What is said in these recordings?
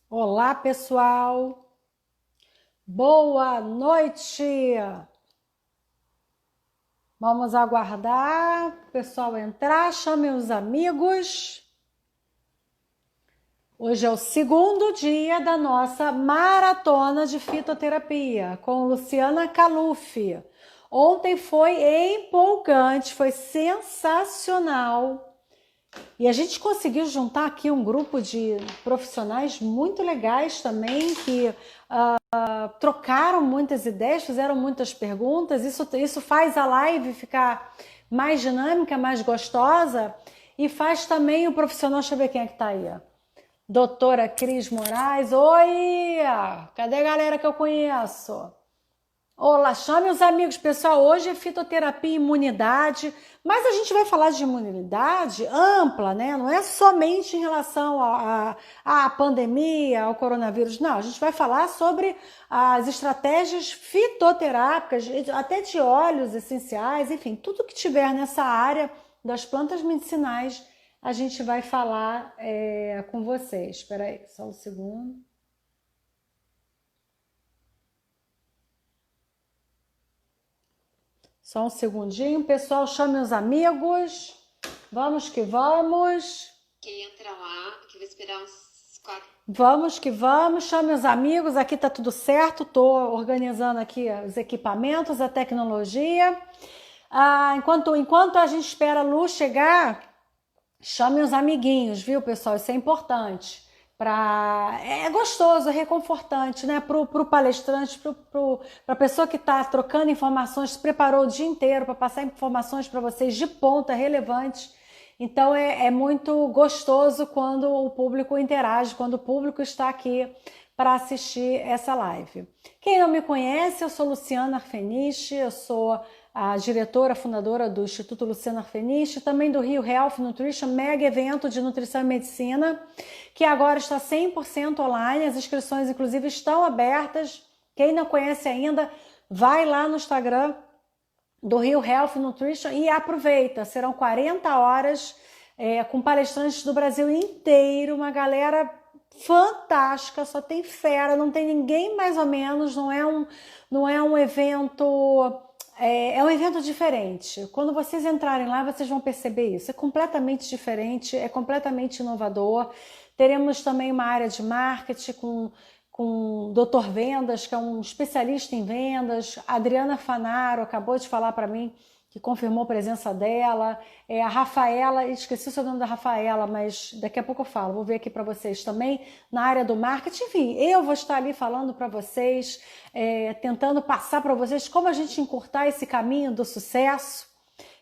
Olá, pessoal. Boa noite. Vamos aguardar o pessoal entrar. Chamem os amigos. Hoje é o segundo dia da nossa maratona de fitoterapia com Luciana Caluffi. Ontem foi empolgante, foi sensacional. E a gente conseguiu juntar aqui um grupo de profissionais muito legais também que trocaram muitas ideias, fizeram muitas perguntas. Isso faz a live ficar mais dinâmica, mais gostosa e faz também o profissional. Deixa eu ver quem é que tá aí. Doutora Cris Moraes. Oi! Cadê a galera que eu conheço? Olá, chame os amigos, pessoal. Hoje é fitoterapia e imunidade, mas a gente vai falar de imunidade ampla, né? Não é somente em relação à pandemia, ao coronavírus, não. A gente vai falar sobre as estratégias fitoterápicas, até de óleos essenciais, enfim, tudo que tiver nessa área das plantas medicinais, a gente vai falar com vocês. Espera aí, só um segundo. Só um segundinho, pessoal, chame os amigos. Vamos que vamos. Quem entra lá, que vai esperar uns 4. Vamos que vamos, chame os amigos. Aqui tá tudo certo. Tô organizando aqui os equipamentos, a tecnologia. Enquanto a gente espera a Lu chegar, chame os amiguinhos, viu, pessoal? Isso é importante. É gostoso, é reconfortante, né? Pro palestrante, pra pessoa que está trocando informações, se preparou o dia inteiro para passar informações para vocês de ponta, relevantes. Então é muito gostoso quando o público interage, quando o público está aqui para assistir essa live. Quem não me conhece, eu sou Luciana Arfeniche, eu sou a diretora, fundadora do Instituto Luciana Arfeniche, também do Rio Health Nutrition, mega evento de nutrição e medicina, que agora está 100% online, as inscrições inclusive estão abertas. Quem não conhece ainda, vai lá no Instagram do Rio Health Nutrition e aproveita, serão 40 horas com palestrantes do Brasil inteiro, uma galera fantástica, só tem fera, não tem ninguém mais ou menos, não é um evento... É um evento diferente. Quando vocês entrarem lá, vocês vão perceber isso. É completamente diferente, é completamente inovador. Teremos também uma área de marketing com o Dr. Vendas, que é um especialista em vendas. A Adriana Fanaro acabou de falar para mim que confirmou a presença dela. A Rafaela, esqueci o seu nome da Rafaela, mas daqui a pouco eu falo, vou ver aqui para vocês também, na área do marketing. Enfim, eu vou estar ali falando para vocês, tentando passar para vocês como a gente encurtar esse caminho do sucesso,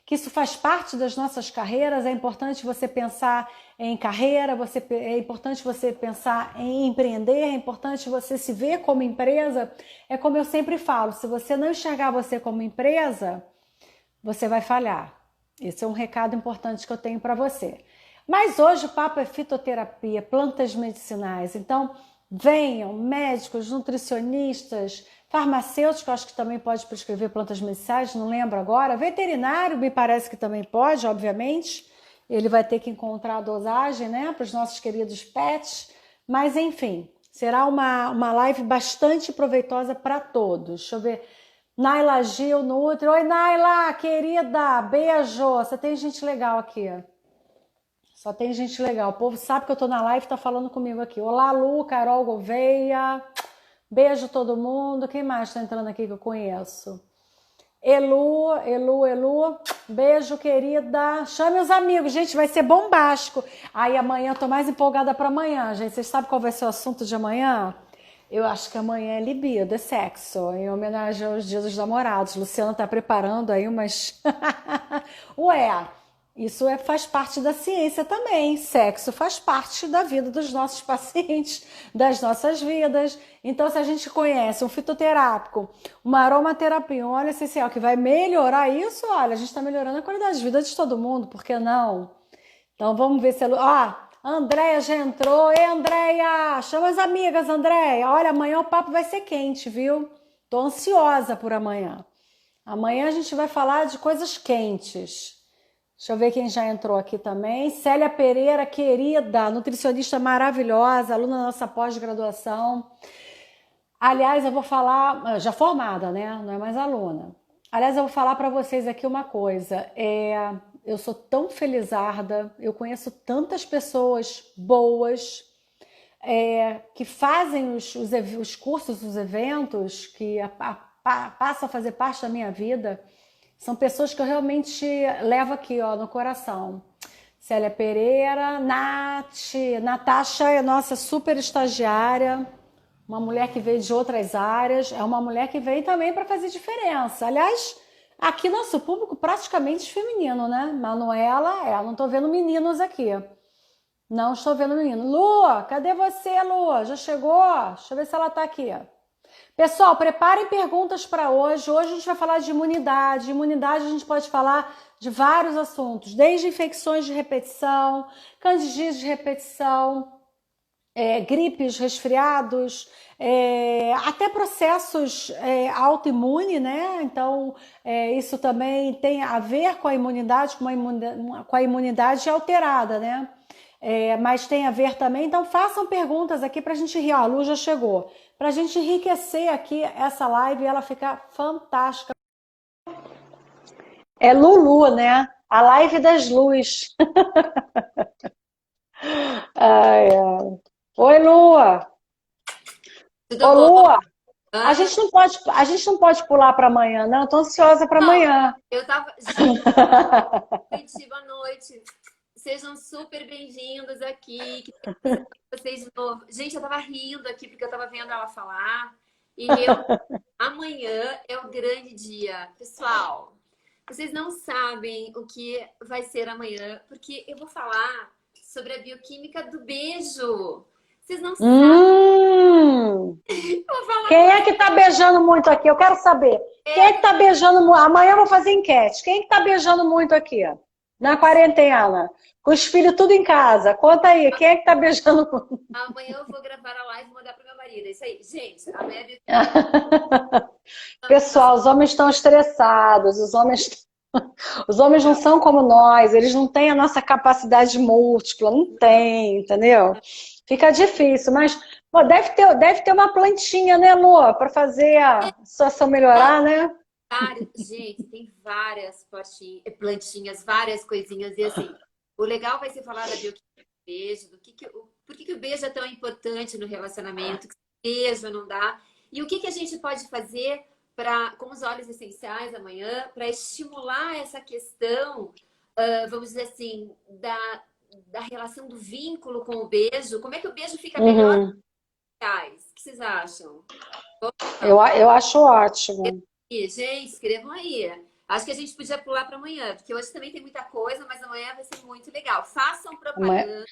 que isso faz parte das nossas carreiras. É importante você pensar em carreira, é importante você pensar em empreender, é importante você se ver como empresa. É como eu sempre falo, se você não enxergar você como empresa, você vai falhar. Esse é um recado importante que eu tenho para você. Mas hoje o papo é fitoterapia, plantas medicinais. Então, venham médicos, nutricionistas, farmacêuticos, acho que também pode prescrever plantas medicinais, não lembro agora. Veterinário, me parece que também pode, obviamente. Ele vai ter que encontrar a dosagem, né, para os nossos queridos pets. Mas, enfim, será uma live bastante proveitosa para todos. Deixa eu ver... Naila Gil Nutri. Oi, Naila, querida, beijo. Você tem gente legal aqui. Só tem gente legal. O povo sabe que eu tô na live e tá falando comigo aqui. Olá, Lu, Carol Gouveia. Beijo todo mundo. Quem mais tá entrando aqui que eu conheço? Elu. Beijo, querida. Chame os amigos, gente, vai ser bombástico. Aí amanhã eu tô mais empolgada para amanhã, gente. Vocês sabem qual vai ser o assunto de amanhã? Eu acho que amanhã é libido, é sexo, em homenagem aos Dias dos Namorados. Luciana tá preparando aí umas... Ué, isso faz parte da ciência também. Sexo faz parte da vida dos nossos pacientes, das nossas vidas. Então, se a gente conhece um fitoterápico, uma aromaterapia, um óleo essencial que vai melhorar isso, olha, a gente está melhorando a qualidade de vida de todo mundo, por que não? Então, vamos ver se... a Andréia já entrou. Ei, Andréia! Chama as amigas, Andréia. Olha, amanhã o papo vai ser quente, viu? Tô ansiosa por amanhã. Amanhã a gente vai falar de coisas quentes. Deixa eu ver quem já entrou aqui também. Célia Pereira, querida, nutricionista maravilhosa, aluna da nossa pós-graduação. Aliás, eu vou falar, já formada, né? Não é mais aluna. Aliás, eu vou falar para vocês aqui uma coisa. Eu sou tão felizarda, eu conheço tantas pessoas boas, que fazem os cursos, os eventos, que passam a fazer parte da minha vida. São pessoas que eu realmente levo aqui, ó, no coração. Célia Pereira, Natasha é nossa super estagiária, uma mulher que veio de outras áreas, é uma mulher que veio também para fazer diferença. Aliás, aqui nosso público praticamente feminino, né? Manuela, não estou vendo meninos aqui. Não estou vendo menino. Lu, cadê você, Lu? Já chegou? Deixa eu ver se ela está aqui. Pessoal, preparem perguntas para hoje. Hoje a gente vai falar de imunidade. Imunidade a gente pode falar de vários assuntos, desde infecções de repetição, candidíase de repetição, gripes, resfriados, até processos autoimunes, né? Então, isso também tem a ver com a imunidade, com a imunidade alterada, né? Mas tem a ver também, então façam perguntas aqui para a gente rir. Ó, a Lu já chegou. Para a gente enriquecer aqui essa live e ela ficar fantástica. É Lulu, né? A live das luzes. Ai, ai. Oi, Lua. Tudo Ô, bom? Lua, Ah, a gente não pode pular para amanhã, não. Eu tô ansiosa para não, amanhã. eu tava. Gente, Curitiba à noite. Sejam super bem-vindos aqui. Que delícia ter vocês de novo. Gente, eu tava rindo aqui porque eu tava vendo ela falar. E amanhã é o grande dia. Pessoal, vocês não sabem o que vai ser amanhã, porque eu vou falar sobre a bioquímica do beijo. Vocês não sabem. Hum, Eu vou falar. quem é que tá beijando muito aqui? Eu quero saber. Quem é que tá beijando muito? Amanhã eu vou fazer enquete. Quem é que tá beijando muito aqui? Na quarentena? Com os filhos tudo em casa. Conta aí, quem é que tá beijando muito? Amanhã eu vou gravar a live e mandar pro meu marido. É isso aí. Gente, amanhã é bioquímica. Pessoal, os homens estão estressados, os homens não são como nós, eles não têm a nossa capacidade múltipla, não tem, entendeu? Fica difícil, mas pô, deve ter uma plantinha, né, Lu, para fazer a situação melhorar, né? Gente, tem várias plantinhas, várias coisinhas. E assim, o legal vai ser falar da bioquímica do beijo, por que que o beijo é tão importante no relacionamento, que beijo não dá, e o que que a gente pode fazer com os óleos essenciais amanhã, para estimular essa questão, vamos dizer assim, da relação do vínculo com o beijo. Como é que o beijo fica melhor? Uhum. O que vocês acham? Eu acho ótimo. E, gente, escrevam aí. Acho que a gente podia pular para amanhã, porque hoje também tem muita coisa, mas amanhã vai ser muito legal. Façam propaganda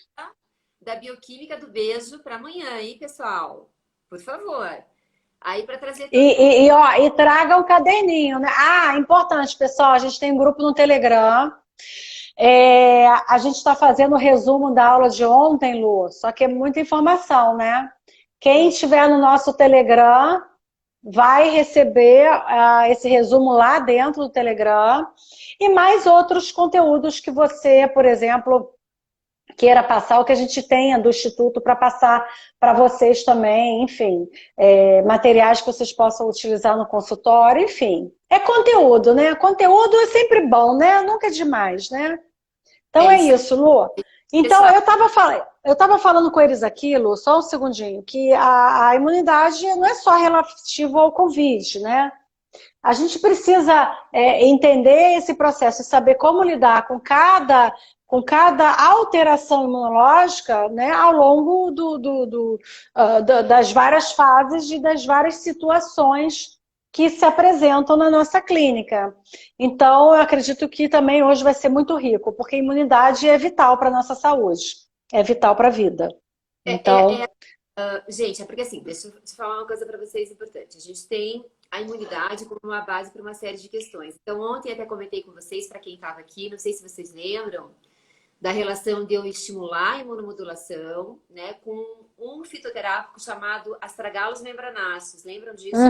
da bioquímica do beijo para amanhã, hein, pessoal? Por favor. Aí para trazer todo mundo. E traga um caderninho, né? Ah, importante, pessoal, a gente tem um grupo no Telegram. A gente está fazendo o resumo da aula de ontem, Lu, só que é muita informação, né? Quem estiver no nosso Telegram vai receber esse resumo lá dentro do Telegram e mais outros conteúdos que você, por exemplo, queira passar, o que a gente tenha do Instituto para passar para vocês também, enfim, materiais que vocês possam utilizar no consultório, enfim. É conteúdo, né? Conteúdo é sempre bom, né? Nunca é demais, né? Então é isso, Lu. Então, eu estava falando com eles aqui, Lu, só um segundinho, que a imunidade não é só relativa ao Covid, né? A gente precisa entender esse processo e saber como lidar com cada alteração imunológica, né, ao longo das várias fases e das várias situações que se apresentam na nossa clínica. Então, eu acredito que também hoje vai ser muito rico, porque a imunidade é vital para a nossa saúde, é vital para a vida. Então, Gente, é porque assim, deixa eu te falar uma coisa para vocês importante. A gente tem a imunidade como uma base para uma série de questões. Então, ontem até comentei com vocês, para quem estava aqui, não sei se vocês lembram, da relação de eu estimular a imunomodulação, né, com um fitoterápico chamado Astragalus membranaceus. Lembram disso?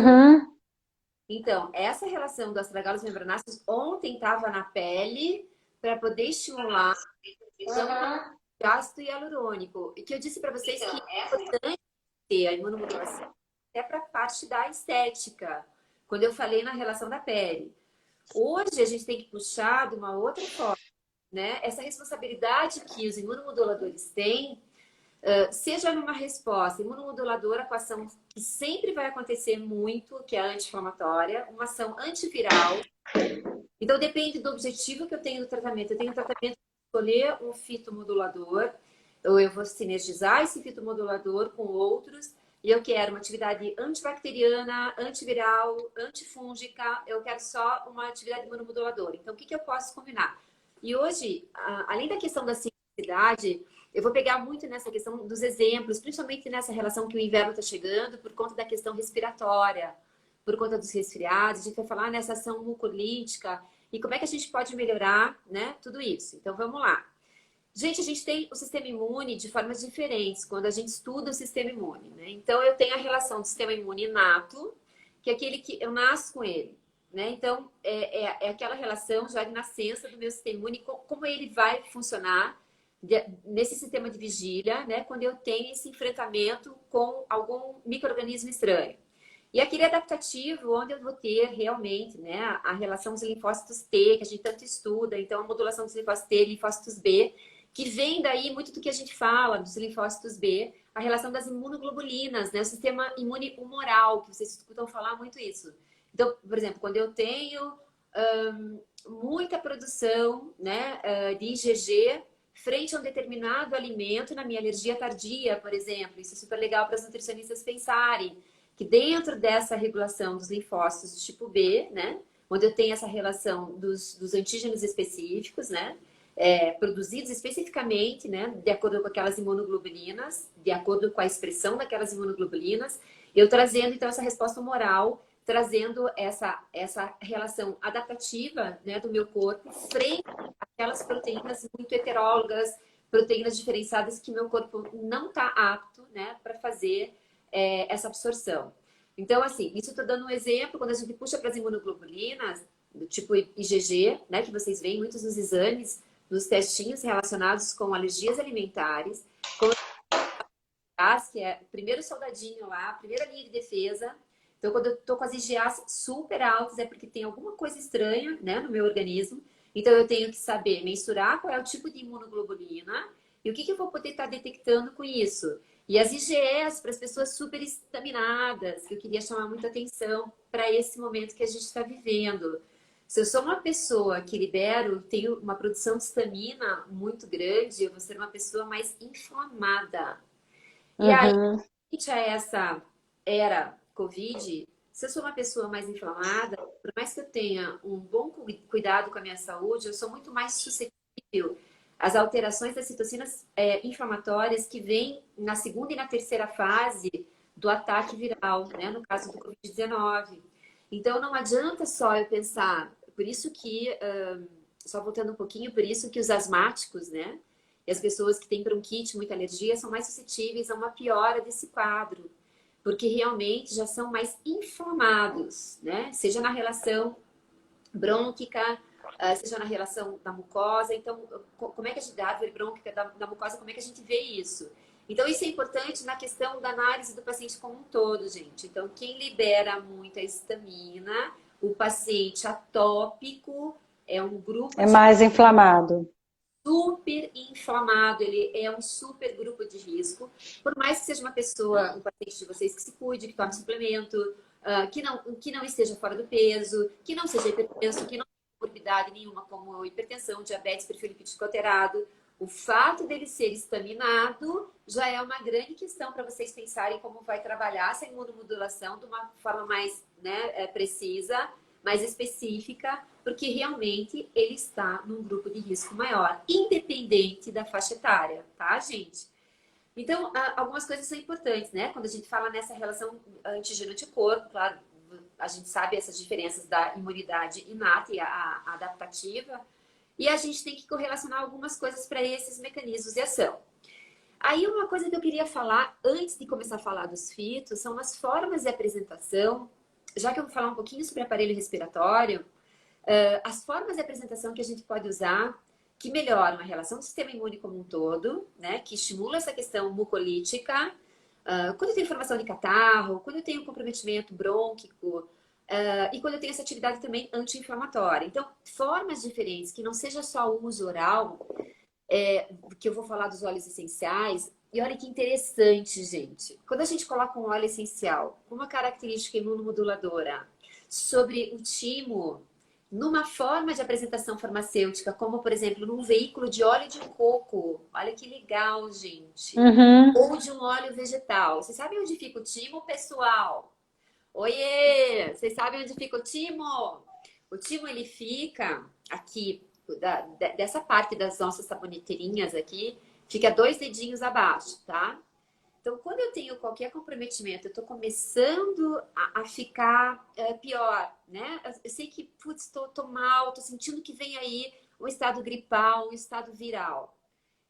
Então, essa relação do Astragalus membranaceus ontem estava na pele para poder estimular o ácido hialurônico. E que eu disse para vocês que é importante ter a imunomodulação até para a parte da estética, quando eu falei na relação da pele. Hoje a gente tem que puxar de uma outra forma, né? Essa responsabilidade que os imunomoduladores têm, seja numa resposta imunomoduladora com ação que sempre vai acontecer muito, que é a anti-inflamatória, uma ação antiviral. Então depende do objetivo que eu tenho do tratamento. Eu tenho um tratamento de escolher um fitomodulador, ou eu vou sinergizar esse fitomodulador com outros, e eu quero uma atividade antibacteriana, antiviral, antifúngica, eu quero só uma atividade imunomoduladora. Então, o que eu posso combinar? E hoje, além da questão da simplicidade, eu vou pegar muito nessa questão dos exemplos, principalmente nessa relação que o inverno está chegando, por conta da questão respiratória, por conta dos resfriados. A gente vai falar nessa ação mucolítica e como é que a gente pode melhorar, né, tudo isso. Então, vamos lá. Gente, a gente tem o sistema imune de formas diferentes quando a gente estuda o sistema imune, né? Então, eu tenho a relação do sistema imune inato, que é aquele que eu nasço com ele, né? Então, é aquela relação já de nascença do meu sistema imune, como ele vai funcionar nesse sistema de vigília, né? Quando eu tenho esse enfrentamento com algum micro-organismo estranho. E aquele adaptativo, onde eu vou ter realmente, né, a relação dos linfócitos T, que a gente tanto estuda, então a modulação dos linfócitos T e linfócitos B, que vem daí muito do que a gente fala dos linfócitos B, a relação das imunoglobulinas, né, o sistema imune humoral, que vocês escutam falar muito isso. Então, por exemplo, quando eu tenho muita produção, né, de IgG frente a um determinado alimento na minha alergia tardia, por exemplo, isso é super legal para os nutricionistas pensarem, que dentro dessa regulação dos linfócitos do tipo B, né, onde eu tenho essa relação dos antígenos específicos, né, produzidos especificamente, né, de acordo com aquelas imunoglobulinas, de acordo com a expressão daquelas imunoglobulinas, eu trazendo, então, essa resposta humoral, trazendo essa relação adaptativa, né, do meu corpo frente àquelas proteínas muito heterólogas, proteínas diferenciadas que meu corpo não está apto, né, para fazer essa absorção. Então, assim, isso estou dando um exemplo, quando a gente puxa para as imunoglobulinas, do tipo IgG, né, que vocês veem muitos nos exames, nos testinhos relacionados com alergias alimentares, com que é o primeiro soldadinho lá, a primeira linha de defesa. Então, quando eu estou com as IgAs super altas, é porque tem alguma coisa estranha, né, no meu organismo. Então, eu tenho que saber mensurar qual é o tipo de imunoglobulina e o que eu vou poder estar detectando com isso. E as IgEs para as pessoas super estaminadas, que eu queria chamar muita atenção para esse momento que a gente está vivendo. Se eu sou uma pessoa que libero, tenho uma produção de estamina muito grande, eu vou ser uma pessoa mais inflamada. E aí, a essa era Covid, se eu sou uma pessoa mais inflamada, por mais que eu tenha um bom cuidado com a minha saúde, eu sou muito mais suscetível às alterações das citocinas inflamatórias que vêm na segunda e na terceira fase do ataque viral, né? No caso do Covid-19. Então, não adianta só eu pensar, por isso que, só voltando um pouquinho, por isso que os asmáticos, né? E as pessoas que têm bronquite, muita alergia, são mais suscetíveis a uma piora desse quadro, porque realmente já são mais inflamados, né? Seja na relação brônquica, seja na relação da mucosa. Então, como é que a gente dá a árvore brônquica da mucosa, como é que a gente vê isso? Então, isso é importante na questão da análise do paciente como um todo, gente. Então, quem libera muita histamina, o paciente atópico é um grupo É mais inflamado. super inflamado, ele é um super grupo de risco. Por mais que seja uma pessoa, um paciente de vocês que se cuide, que tome suplemento, que não esteja fora do peso, que não seja hipertenso, que não tenha comorbidade nenhuma como hipertensão, diabetes, perfil lipídico alterado, o fato dele ser estaminado já é uma grande questão para vocês pensarem como vai trabalhar essa imunomodulação de uma forma mais, né, precisa, mais específica, porque realmente ele está num grupo de risco maior, independente da faixa etária, tá, gente? Então, algumas coisas são importantes, né? Quando a gente fala nessa relação antígeno-anticorpo, claro, a gente sabe essas diferenças da imunidade inata e a adaptativa, e a gente tem que correlacionar algumas coisas para esses mecanismos de ação. Aí, uma coisa que eu queria falar, antes de começar a falar dos fitos, são as formas de apresentação, já que eu vou falar um pouquinho sobre aparelho respiratório, as formas de apresentação que a gente pode usar que melhoram a relação do sistema imune como um todo, né? Que estimula essa questão mucolítica. Quando eu tenho formação de catarro, quando eu tenho comprometimento brônquico, e quando eu tenho essa atividade também anti-inflamatória. Então, formas diferentes, que não seja só o uso oral, que eu vou falar dos óleos essenciais. E olha que interessante, gente. Quando a gente coloca um óleo essencial com uma característica imunomoduladora sobre o timo, numa forma de apresentação farmacêutica, como, por exemplo, num veículo de óleo de coco. Olha que legal, gente. Uhum. Ou de um óleo vegetal. Vocês sabem onde fica o timo, pessoal? Oiê! Vocês sabem onde fica o timo? O timo, ele fica aqui, dessa parte das nossas saboneteirinhas aqui, fica 2 dedinhos abaixo, tá? Então, quando eu tenho qualquer comprometimento, eu tô começando a ficar pior, né? Eu sei que, putz, tô mal, tô sentindo que vem aí um estado gripal, um estado viral.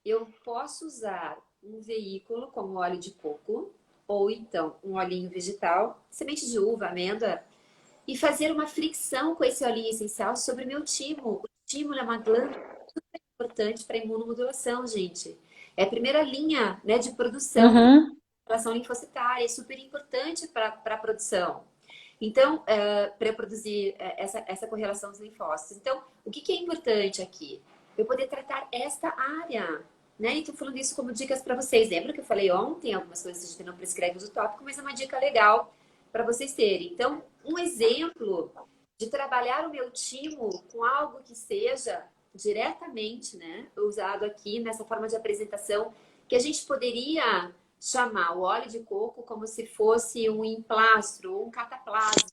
Eu posso usar um veículo como óleo de coco, ou então um olhinho vegetal, semente de uva, amêndoa, e fazer uma fricção com esse olhinho essencial sobre o meu timo. O timo é uma glândula importante para a imunomodulação, gente. É a primeira linha, né, de produção da Uhum. relação linfocitária, é super importante para a produção. Então, para produzir essa correlação dos linfócitos. Então, o que é importante aqui? Eu poder tratar esta área, né? E estou falando isso como dicas para vocês. Lembra que eu falei ontem algumas coisas que a gente não prescreve uso tópico, mas é uma dica legal para vocês terem. Então, um exemplo de trabalhar o meu timo com algo que seja diretamente, né, usado aqui nessa forma de apresentação, que a gente poderia chamar o óleo de coco como se fosse um emplastro ou um cataplasma,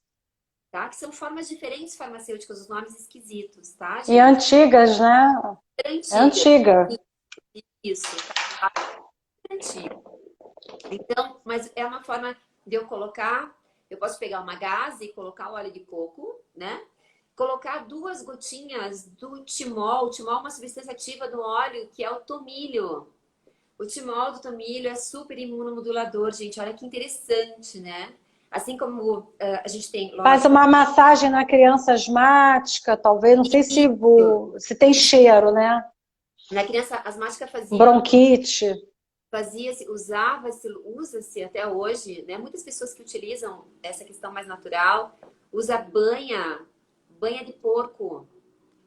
tá? Que são formas diferentes farmacêuticas, os nomes esquisitos, tá, E gente? antigas, né? É Antiga. antiga. Isso, tá? Antigo. Então, mas é uma forma de eu colocar, eu posso pegar uma gaze e colocar o óleo de coco, né? Colocar 2 gotinhas do timol. O timol é uma substância ativa do óleo que é o tomilho. O timol do tomilho é super imunomodulador, gente. Olha que interessante, né? Assim como a gente tem, Faz lógico, uma massagem na criança asmática, talvez. Não sei se tem cheiro, né? na criança asmática Bronquite. usa-se até hoje, né? Muitas pessoas que utilizam essa questão mais natural, usa banha de porco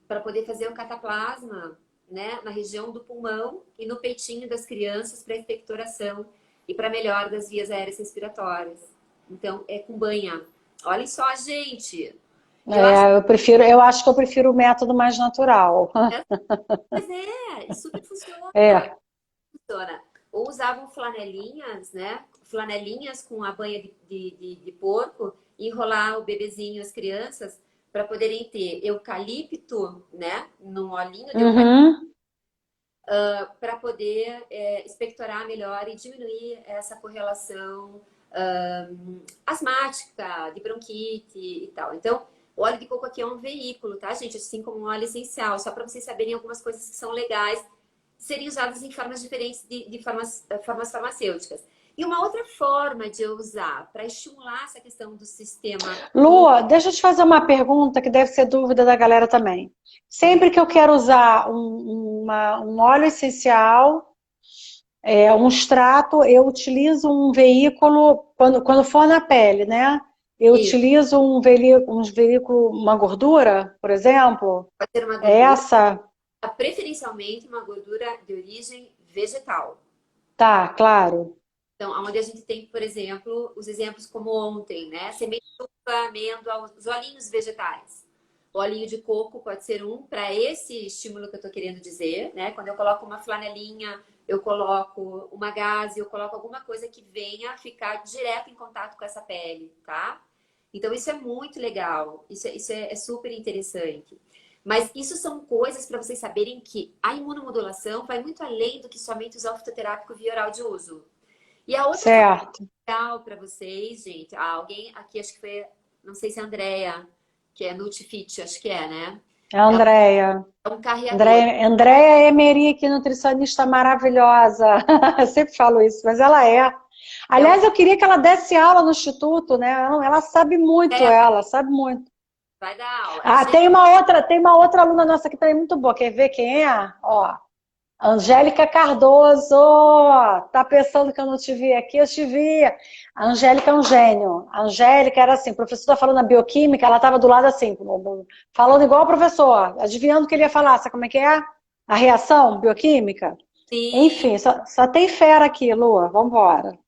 para poder fazer o cataplasma, né? Na região do pulmão e no peitinho das crianças para expectoração e para melhora das vias aéreas respiratórias. Então, é com banha. Olhem só, gente. Eu acho Eu acho que eu prefiro o método mais natural. Mas e super funciona. É. Funciona. Ou usavam flanelinhas, né? Flanelinhas com a banha de porco, e enrolar o bebezinho, as crianças, para poderem ter eucalipto, né? Num olhinho de eucalipto, Uhum. para poder expectorar melhor e diminuir essa correlação asmática, de bronquite e tal. Então, o óleo de coco aqui é um veículo, tá, gente? Assim como um óleo essencial, só para vocês saberem algumas coisas que são legais serem usadas em formas diferentes de formas farmacêuticas. E uma outra forma de eu usar para estimular essa questão do sistema. Lua, deixa eu te fazer uma pergunta que deve ser dúvida da galera também. Sempre que eu quero usar um óleo essencial, um extrato, eu utilizo um veículo, quando for na pele, né? Eu Isso, utilizo um veículo, uma gordura, por exemplo. pode ser uma É gordura, essa? preferencialmente uma gordura de origem vegetal. Tá, claro. Então, onde a gente tem, por exemplo, os exemplos como ontem, né? Semente de uva, amêndoa, os olhinhos vegetais. O olhinho de coco pode ser um para esse estímulo que eu estou querendo dizer, né? Quando eu coloco uma flanelinha, eu coloco uma gaze, eu coloco alguma coisa que venha ficar direto em contato com essa pele, tá? Então, isso é muito legal. Isso é super interessante. Mas isso são coisas para vocês saberem que a imunomodulação vai muito além do que somente usar o fitoterápico via oral de uso. E a outra forma Certo. legal para vocês, gente, alguém aqui, acho que foi, não sei se é a Andrea, que é Nutrifit, acho que é, né? É a Andrea. É um carreador. Andrea Emerick, nutricionista maravilhosa. Eu sempre falo isso, mas ela é. É um Aliás, eu queria que ela desse aula no instituto, né? Ela sabe muito, ela sabe muito. vai dar aula. Ah, tem uma outra aluna nossa que também é muito boa. Quer ver quem é? Ó, Angélica Cardoso. Tá pensando que eu não te vi aqui? Eu te vi. A Angélica é um gênio. A Angélica era assim, o professor tá falando na bioquímica, ela estava do lado assim, falando igual o professor, adivinhando o que ele ia falar. Sabe como é que é? A reação bioquímica? Sim. Enfim, só tem fera aqui, Lua. Vambora.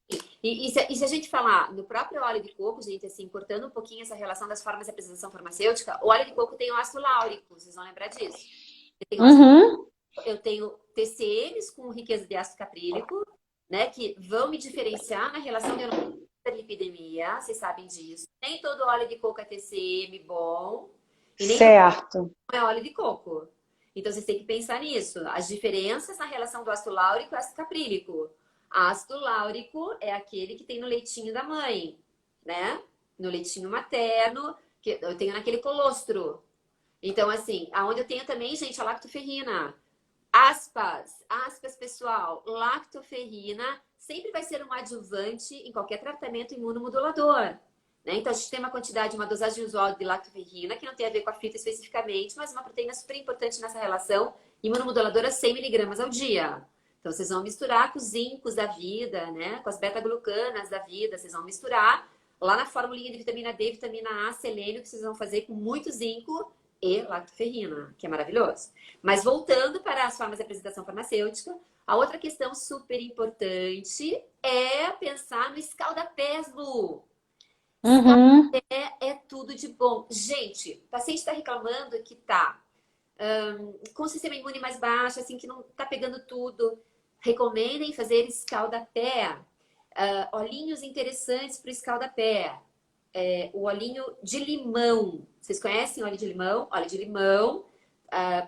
E se a gente falar no próprio óleo de coco, gente, assim, cortando um pouquinho essa relação das formas de apresentação farmacêutica, o óleo de coco tem o ácido láurico, vocês vão lembrar disso. Eu tenho, Uhum. eu tenho TCMs com riqueza de ácido caprílico, né, que vão me diferenciar na relação de lipidemia, vocês sabem disso. Nem todo óleo de coco é TCM bom, e nem todo Certo. é óleo de coco. Então, vocês têm que pensar nisso. As diferenças na relação do ácido láurico e ácido caprílico. Ácido láurico é aquele que tem no leitinho da mãe, né? No leitinho materno, que eu tenho naquele colostro. Então, assim, aonde eu tenho também, gente, a lactoferrina. Aspas, pessoal, lactoferrina sempre vai ser um adjuvante em qualquer tratamento imunomodulador. Né? Então, a gente tem uma quantidade, uma dosagem usual de lactoferrina, que não tem a ver com a fita especificamente, mas uma proteína super importante nessa relação, imunomoduladora 100 miligramas ao dia. Então, vocês vão misturar com os zincos da vida, né? Com as beta-glucanas da vida, vocês vão misturar lá na formulinha de vitamina D, vitamina A, selênio, que vocês vão fazer com muito zinco e lactoferrina, que é maravilhoso. Mas voltando para as formas de apresentação farmacêutica, a outra questão super importante é pensar no escalda-pés, Lu. Uhum. É tudo de bom. Gente, o paciente está reclamando que tá com o sistema imune mais baixo, assim, que não tá pegando tudo. Recomendem fazer escalda-pé. Olhinhos interessantes para o escalda-pé. O olhinho de limão. Vocês conhecem óleo de limão? Óleo de limão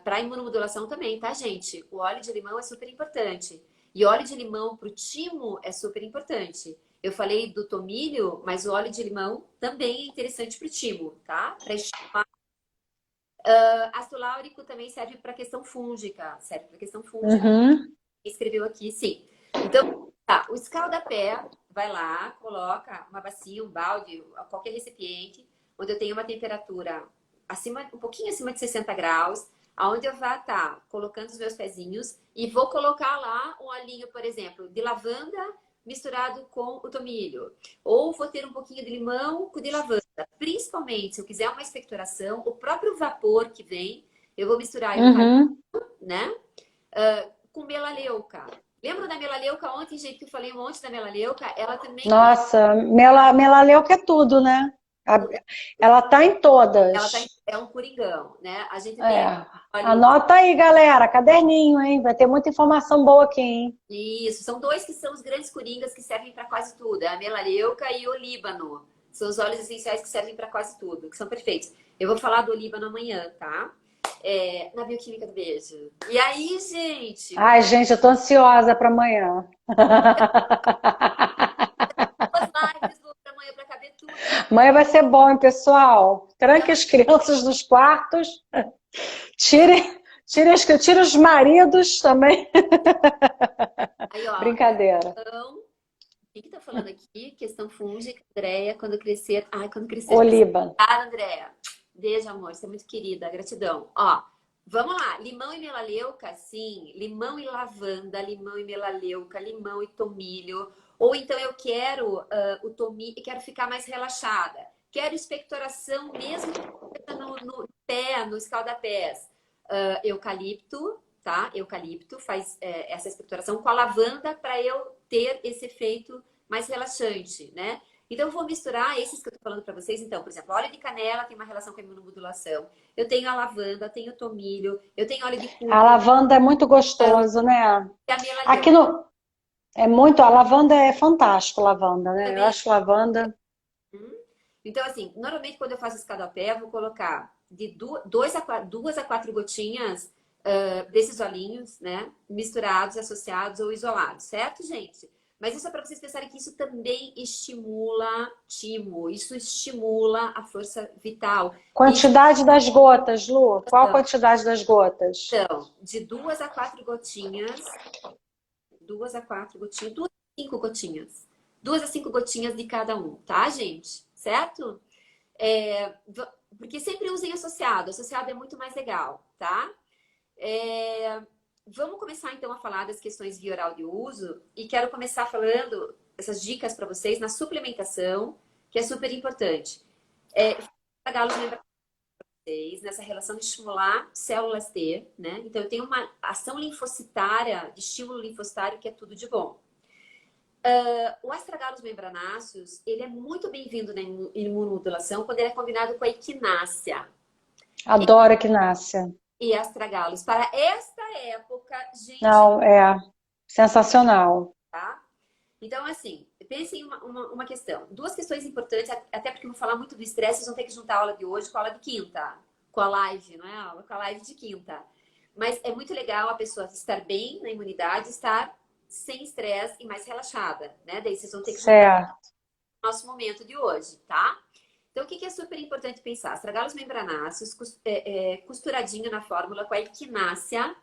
para imunomodulação também, tá, gente? O óleo de limão é super importante. E óleo de limão para o timo é super importante. Eu falei do tomilho, mas o óleo de limão também é interessante para o timo, tá? Ácido láurico também serve para questão fúngica. Serve para questão fúngica. Uhum. Escreveu aqui, sim. Então, tá, o escalda-pé, vai lá, coloca uma bacia, um balde, qualquer recipiente, onde eu tenho uma temperatura um pouquinho acima de 60 graus, aonde eu vou estar colocando os meus pezinhos e vou colocar lá um olhinho, por exemplo, de lavanda misturado com o tomilho. Ou vou ter um pouquinho de limão com de lavanda. Principalmente, se eu quiser uma expectoração, o próprio vapor que vem, eu vou misturar eucalipto, Uhum. né? Com melaleuca. Lembra da melaleuca ontem, gente, que eu falei um monte da melaleuca? Ela também Nossa, melaleuca é tudo, né? Ela tá em todas. é um coringão, né? A gente tem É. óleo. Anota aí, galera, caderninho, hein? Vai ter muita informação boa aqui, hein? Isso, são dois que são os grandes coringas que servem para quase tudo. É a melaleuca e o olíbano. São os óleos essenciais que servem para quase tudo, que são perfeitos. Eu vou falar do olíbano amanhã, tá? Na bioquímica do beijo. E aí, gente, Ai, gente, eu tô ansiosa para amanhã. duas lives para amanhã para caber tudo. Amanhã vai ser bom, hein, pessoal? Tranque as crianças nos quartos. Tire os maridos também. Aí, ó, Brincadeira. então, o que tá falando aqui? Questão fúngica, Andréia, quando crescer. Ai, quando crescer. O Líbano. Andréia. Beijo, amor. Você é muito querida. Gratidão. Ó, vamos lá. Limão e melaleuca, sim. Limão e lavanda, limão e melaleuca, limão e tomilho. Ou então eu quero o tomilho, quero ficar mais relaxada. Quero expectoração mesmo no pé, no escalda-pés. Eucalipto, tá? Eucalipto faz essa expectoração com a lavanda para eu ter esse efeito mais relaxante, né? Então, eu vou misturar esses que eu tô falando para vocês. Então, por exemplo, óleo de canela tem uma relação com a imunomodulação. Eu tenho a lavanda, tenho o tomilho, eu tenho óleo de A cúrcuma lavanda é muito gostoso, né? e a melaleuca. Aqui no a lavanda é fantástico, lavanda, né? Eu Também. acho lavanda. Então, assim, normalmente quando eu faço escadapé, eu vou colocar de 2 a 4 gotinhas desses olhinhos, né? Misturados, associados ou isolados, certo, gente? Mas isso é para vocês pensarem que isso também estimula timo, isso estimula a força vital. Quantidade das gotas, Lu? Qual a quantidade das gotas? Então, de 2 a 4 gotinhas, 2 a 4 gotinhas, 2 a 5 gotinhas. 2 a 5 gotinhas de cada um, tá, gente? Certo? Porque sempre usem associado. Associado é muito mais legal, tá? Vamos começar então a falar das questões via oral de uso e quero começar falando essas dicas para vocês na suplementação, que é super importante. Galos lembra vocês nessa relação de estimular células T, né? Então eu tenho uma ação linfocitária, de estímulo linfocitário, que é tudo de bom. O astragalos membranáceos, ele é muito bem-vindo na imunomodulação quando ele é combinado com a equinácea. Adoro equinácea. E astragalos. Para esta época, gente... Não, é sensacional. Tá? Então, assim, pensem em uma questão. Duas questões importantes, até porque eu vou falar muito do estresse, vocês vão ter que juntar a aula de hoje com a aula de quinta. Com a live, não é a aula? Com a live de quinta. Mas é muito legal a pessoa estar bem na imunidade, estar sem estresse e mais relaxada, né? Daí vocês vão ter que juntar o nosso momento de hoje, tá? Então, o que é super importante pensar? Astragalos membranáceos, costuradinho na fórmula com a equinácea,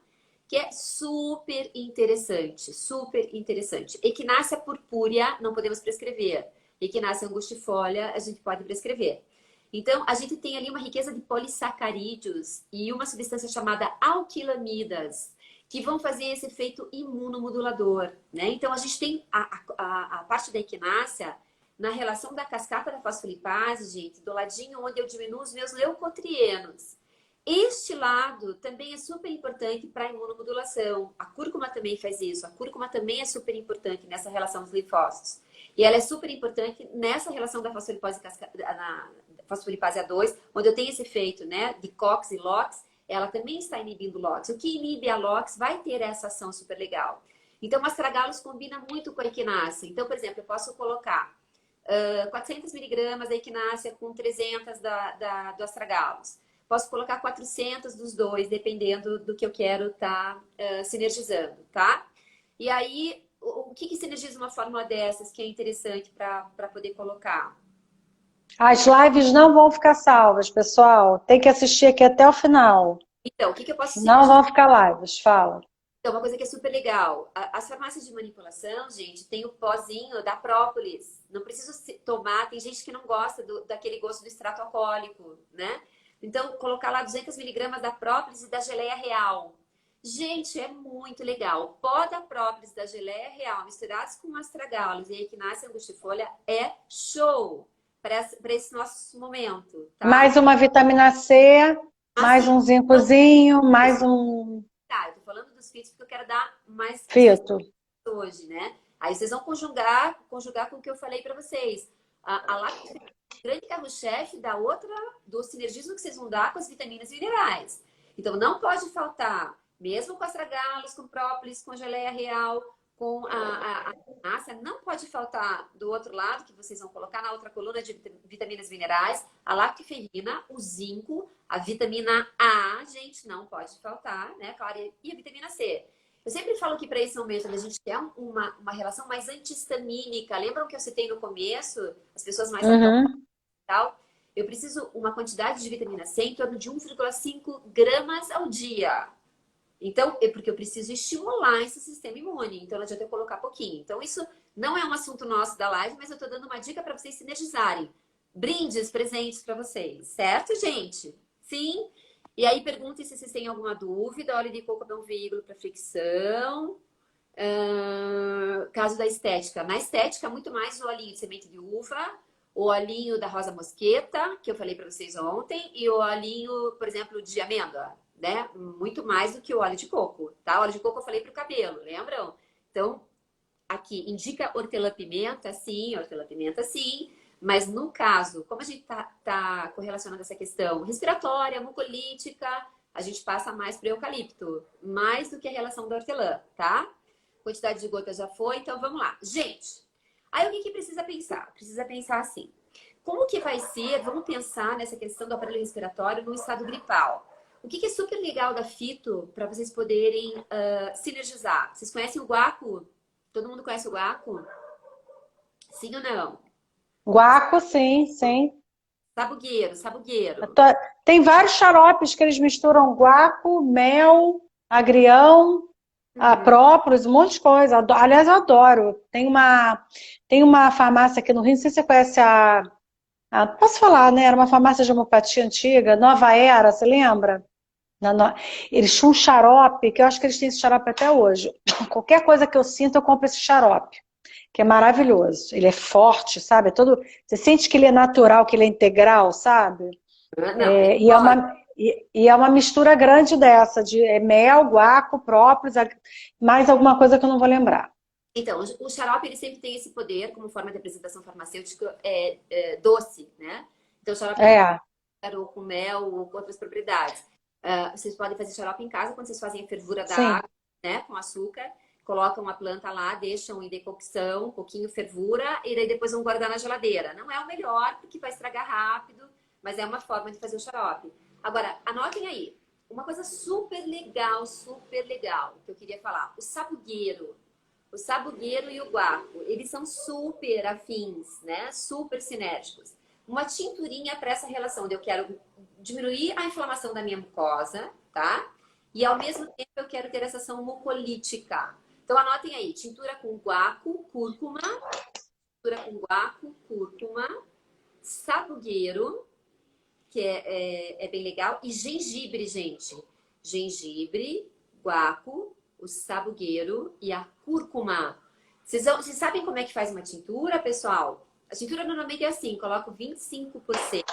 que é super interessante, super interessante. Equinácea purpúrea, não podemos prescrever. Equinácea angustifolia, a gente pode prescrever. Então, a gente tem ali uma riqueza de polissacarídeos e uma substância chamada alquilamidas, que vão fazer esse efeito imunomodulador, né? Então, a gente tem a parte da equinácea na relação da cascata da fosfolipase, gente, do ladinho onde eu diminuo os meus leucotrienos. Este lado também é super importante para a imunomodulação. A cúrcuma também faz isso. A cúrcuma também é super importante nessa relação dos linfócitos. E ela é super importante nessa relação da fosfolipase A2, onde eu tenho esse efeito, né, de COX e LOX, ela também está inibindo o LOX. O que inibe a LOX vai ter essa ação super legal. Então, o astragalos combina muito com a equinácea. Então, por exemplo, eu posso colocar 400 miligramas da equinácea com 300 do astragalos. Posso colocar 400 dos dois, dependendo do que eu quero estar sinergizando, tá? E aí, o que sinergiza uma fórmula dessas que é interessante para poder colocar? As lives não vão ficar salvas, pessoal. Tem que assistir aqui até o final. Então, o que eu posso Não sinergizar? vão ficar lives, fala. Então, uma coisa que é super legal. As farmácias de manipulação, gente, tem o pozinho da própolis. Não preciso tomar, tem gente que não gosta daquele gosto do extrato alcoólico, né? Então, colocar lá 200 miligramas da própolis e da geleia real. Gente, é muito legal. Pó da própolis da geleia real misturados com astragalos e equinácea angustifolia é show para esse nosso momento. Tá? Mais uma vitamina C, mais um zincozinho, mais um... Tá, eu tô falando dos fitos porque eu quero dar mais fito hoje, né? Aí vocês vão conjugar com o que eu falei para vocês. A láctea é o grande carro-chefe do sinergismo que vocês vão dar com as vitaminas e minerais. Então, não pode faltar, mesmo com astragalos, com própolis, com geleia real, com a anácia, não pode faltar do outro lado, que vocês vão colocar na outra coluna de vitaminas e minerais, a lactoferrina, o zinco, a vitamina A, gente, não pode faltar, né? Claro, e a vitamina C. Eu sempre falo que para esse momento a gente quer uma relação mais antihistamínica. Lembram que eu citei no começo? As pessoas mais tal. Eu preciso uma quantidade de vitamina C em torno de 1,5 gramas ao dia. Então, porque eu preciso estimular esse sistema imune. Então, não adianta eu colocar pouquinho. Então, isso não é um assunto nosso da live, mas eu tô dando uma dica para vocês sinergizarem. Brindes, presentes para vocês. Certo, gente? Sim? E aí, perguntem se vocês têm alguma dúvida. Óleo de coco é um veículo para fricção. Caso da estética. Na estética, muito mais o olhinho de semente de uva, o olhinho da rosa mosqueta, que eu falei para vocês ontem, e o olhinho, por exemplo, de amêndoa, né? Muito mais do que o óleo de coco, tá? O óleo de coco eu falei para o cabelo, lembram? Então, aqui, indica hortelã-pimenta, sim, mas no caso, como a gente tá correlacionando essa questão respiratória, mucolítica, a gente passa mais para o eucalipto, mais do que a relação da hortelã, tá? Quantidade de gotas já foi, então vamos lá. Gente, aí o que precisa pensar? Precisa pensar assim, como que vai ser, vamos pensar nessa questão do aparelho respiratório no estado gripal. O que é super legal da fito para vocês poderem sinergizar? Vocês conhecem o guaco? Todo mundo conhece o guaco? Sim ou não? Guaco, sim, sim. Sabugueiro. Tem vários xaropes que eles misturam guaco, mel, agrião, própolis, um monte de coisa. Aliás, eu adoro. Tem uma farmácia aqui no Rio, não sei se você conhece a Ah, posso falar, né? Era uma farmácia de homeopatia antiga, Nova Era, você lembra? Na no- Eles tinham um xarope, que eu acho que eles têm esse xarope até hoje. Qualquer coisa que eu sinto, eu compro esse xarope, que é maravilhoso. Ele é forte, sabe? Você sente que ele é natural, que ele é integral, sabe? Não, E é uma mistura grande dessa, de mel, guaco, própolis, mais alguma coisa que eu não vou lembrar. então, o xarope ele sempre tem esse poder, como forma de apresentação farmacêutica, doce, né? Então, o xarope tem É, ou com mel ou com outras propriedades. Vocês podem fazer xarope em casa quando vocês fazem a fervura da sim. água, né? Com açúcar, colocam a planta lá, deixam em decocção, um pouquinho fervura, e daí depois vão guardar na geladeira. Não é o melhor, porque vai estragar rápido, mas é uma forma de fazer o xarope. Agora, anotem aí. Uma coisa super legal, que eu queria falar. O sabugueiro. O sabugueiro e o guaco, eles são super afins, né? Super sinérgicos. Uma tinturinha para essa relação de eu quero diminuir a inflamação da minha mucosa, tá? E ao mesmo tempo eu quero ter essa ação mucolítica. Então anotem aí, tintura com cúrcuma, sabugueiro, que é bem legal, e gengibre, gente. Gengibre, guaco, o sabugueiro e a cúrcuma. Vocês sabem como é que faz uma tintura, pessoal? A tintura normalmente é assim, coloco 25%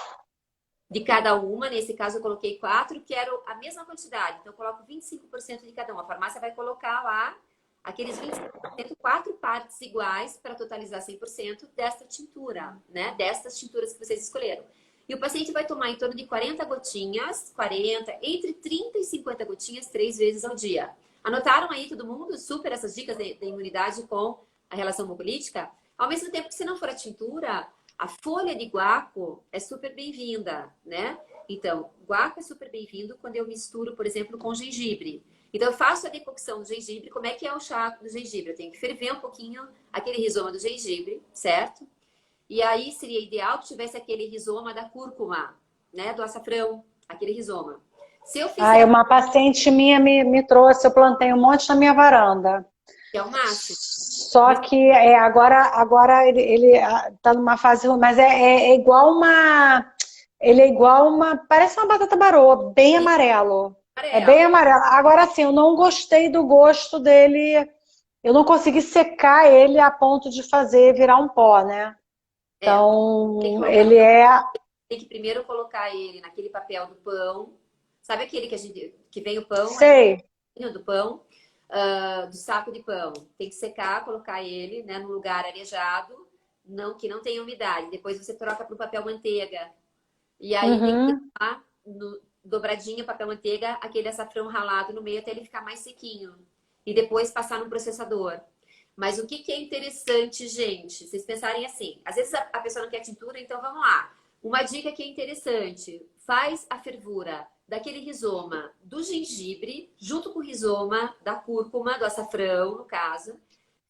de cada uma. Nesse caso eu coloquei 4, quero a mesma quantidade. Então eu coloco 25% de cada uma. A farmácia vai colocar lá aqueles 25%, 4 partes iguais para totalizar 100% desta tintura, né? Destas tinturas que vocês escolheram. E o paciente vai tomar em torno de 40 gotinhas, 40, entre 30 e 50 gotinhas, 3 vezes ao dia. Anotaram aí todo mundo? Super essas dicas de imunidade com a relação mucolítica? Ao mesmo tempo que se não for a tintura, a folha de guaco é super bem-vinda, né? Então, guaco é super bem-vindo quando eu misturo, por exemplo, com gengibre. Então, eu faço a decocção do gengibre. Como é que é o chá do gengibre? Eu tenho que ferver um pouquinho aquele rizoma do gengibre, certo? E aí seria ideal que tivesse aquele rizoma da cúrcuma, né? Do açafrão, aquele rizoma. Se eu Aí fizer, uma paciente minha me trouxe, eu plantei um monte na minha varanda. que é o máximo. Só que agora ele tá numa fase ruim, mas é igual uma. Ele é igual uma. Parece uma batata baroa, bem amarelo. É bem Amarelo. amarelo. Agora sim, eu não gostei do gosto dele. Eu não consegui secar ele a ponto de fazer virar um pó, né? É, tem que Então, colocar ele é. tem que primeiro colocar ele naquele papel do pão. Sabe aquele que a gente que vem o pão, Sei. aquele do pão, do saco de pão. Tem que secar, colocar ele, né, num lugar arejado, não que não tenha umidade. Depois você troca para o papel manteiga. E aí tem que Uhum. deixar dobradinha papel manteiga, aquele açafrão ralado no meio até ele ficar mais sequinho. E depois passar no processador. Mas o que é interessante, gente? Vocês pensarem assim, às vezes a pessoa não quer tintura, então vamos lá. Uma dica que é interessante: faz a fervura daquele rizoma do gengibre, junto com o rizoma da cúrcuma, do açafrão, no caso.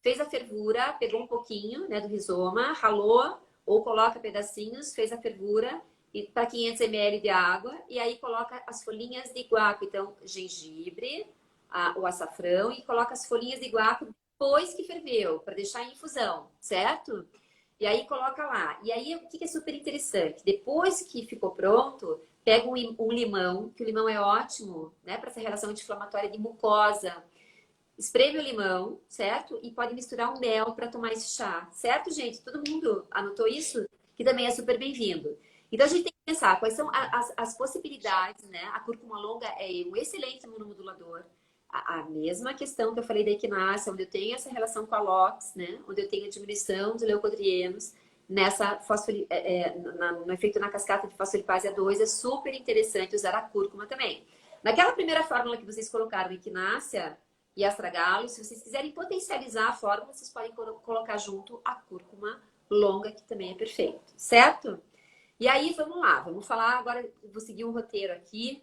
Fez a fervura, pegou um pouquinho, né, do rizoma, ralou ou coloca pedacinhos, fez a fervura e para 500 ml de água e aí coloca as folhinhas de guaco, então gengibre, o açafrão e coloca as folhinhas de guaco depois que ferveu, para deixar em infusão, certo? E aí coloca lá. E aí o que é super interessante? Depois que ficou pronto, pega um limão, que o limão é ótimo, né, para essa relação anti-inflamatória de mucosa. Espreme o limão, certo? E pode misturar um mel para tomar esse chá, certo, gente? Todo mundo anotou isso? Que também é super bem-vindo. Então a gente tem que pensar quais são as possibilidades, né? A cúrcuma longa é um excelente imunomodulador. A mesma questão que eu falei da equinácea, onde eu tenho essa relação com a LOX, né? Onde eu tenho a diminuição dos leucotrienos, no efeito na cascata de fosfolipase A2, é super interessante usar a cúrcuma também. Naquela primeira fórmula que vocês colocaram, equinácea e astragalo, se vocês quiserem potencializar a fórmula, vocês podem colocar junto a cúrcuma longa, que também é perfeito, certo? E aí, vamos lá, vamos falar agora, vou seguir um roteiro aqui.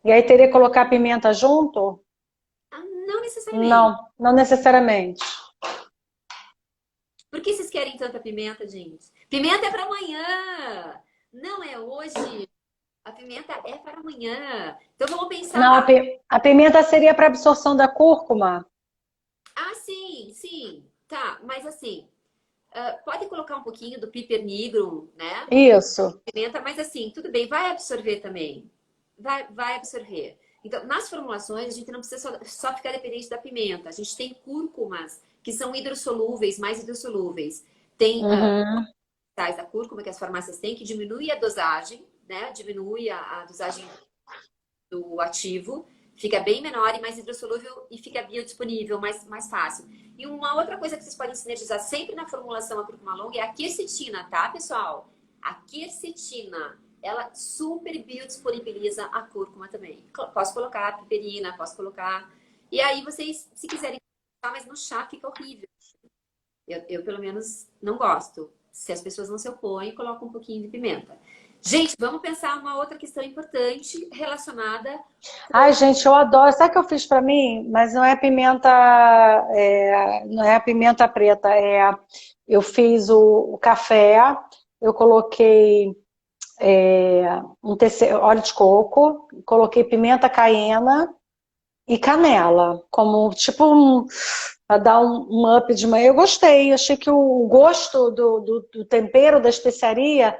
E aí teria que colocar pimenta junto? Não necessariamente. Não, não necessariamente. Por que vocês querem tanta pimenta, gente? Pimenta é para amanhã, não é hoje. A pimenta é para amanhã. Então vamos Não, pensar. a pimenta seria para absorção da cúrcuma. Ah, sim, sim. Tá, mas assim, Pode colocar um pouquinho do piper nigrum, né? Isso. Pimenta, mas assim, tudo bem, vai absorver também. Vai absorver. Então, nas formulações, a gente não precisa só ficar dependente da pimenta. A gente tem cúrcumas que são hidrossolúveis, mais hidrossolúveis. Tem Uhum. tais da cúrcuma que as farmácias têm, que diminui a dosagem, né? Diminui a dosagem do ativo, fica bem menor e mais hidrossolúvel e fica biodisponível, mais fácil. E uma outra coisa que vocês podem sinergizar sempre na formulação a cúrcuma longa é a quercetina, tá, pessoal? A quercetina, ela super biodisponibiliza a cúrcuma também. Posso colocar piperina, posso colocar... E aí vocês, se quiserem colocar, mas no chá fica horrível. Eu, pelo menos, não gosto. Se as pessoas não se opõem, coloco um pouquinho de pimenta. Gente, vamos pensar uma outra questão importante relacionada Ai, gente, eu adoro. Sabe o que eu fiz pra mim? Mas não é pimenta, não é a pimenta preta. Eu fiz o café, eu coloquei óleo de coco, coloquei pimenta caiena e canela, como tipo para dar um up de manhã. Eu gostei, achei que o gosto do tempero, da especiaria,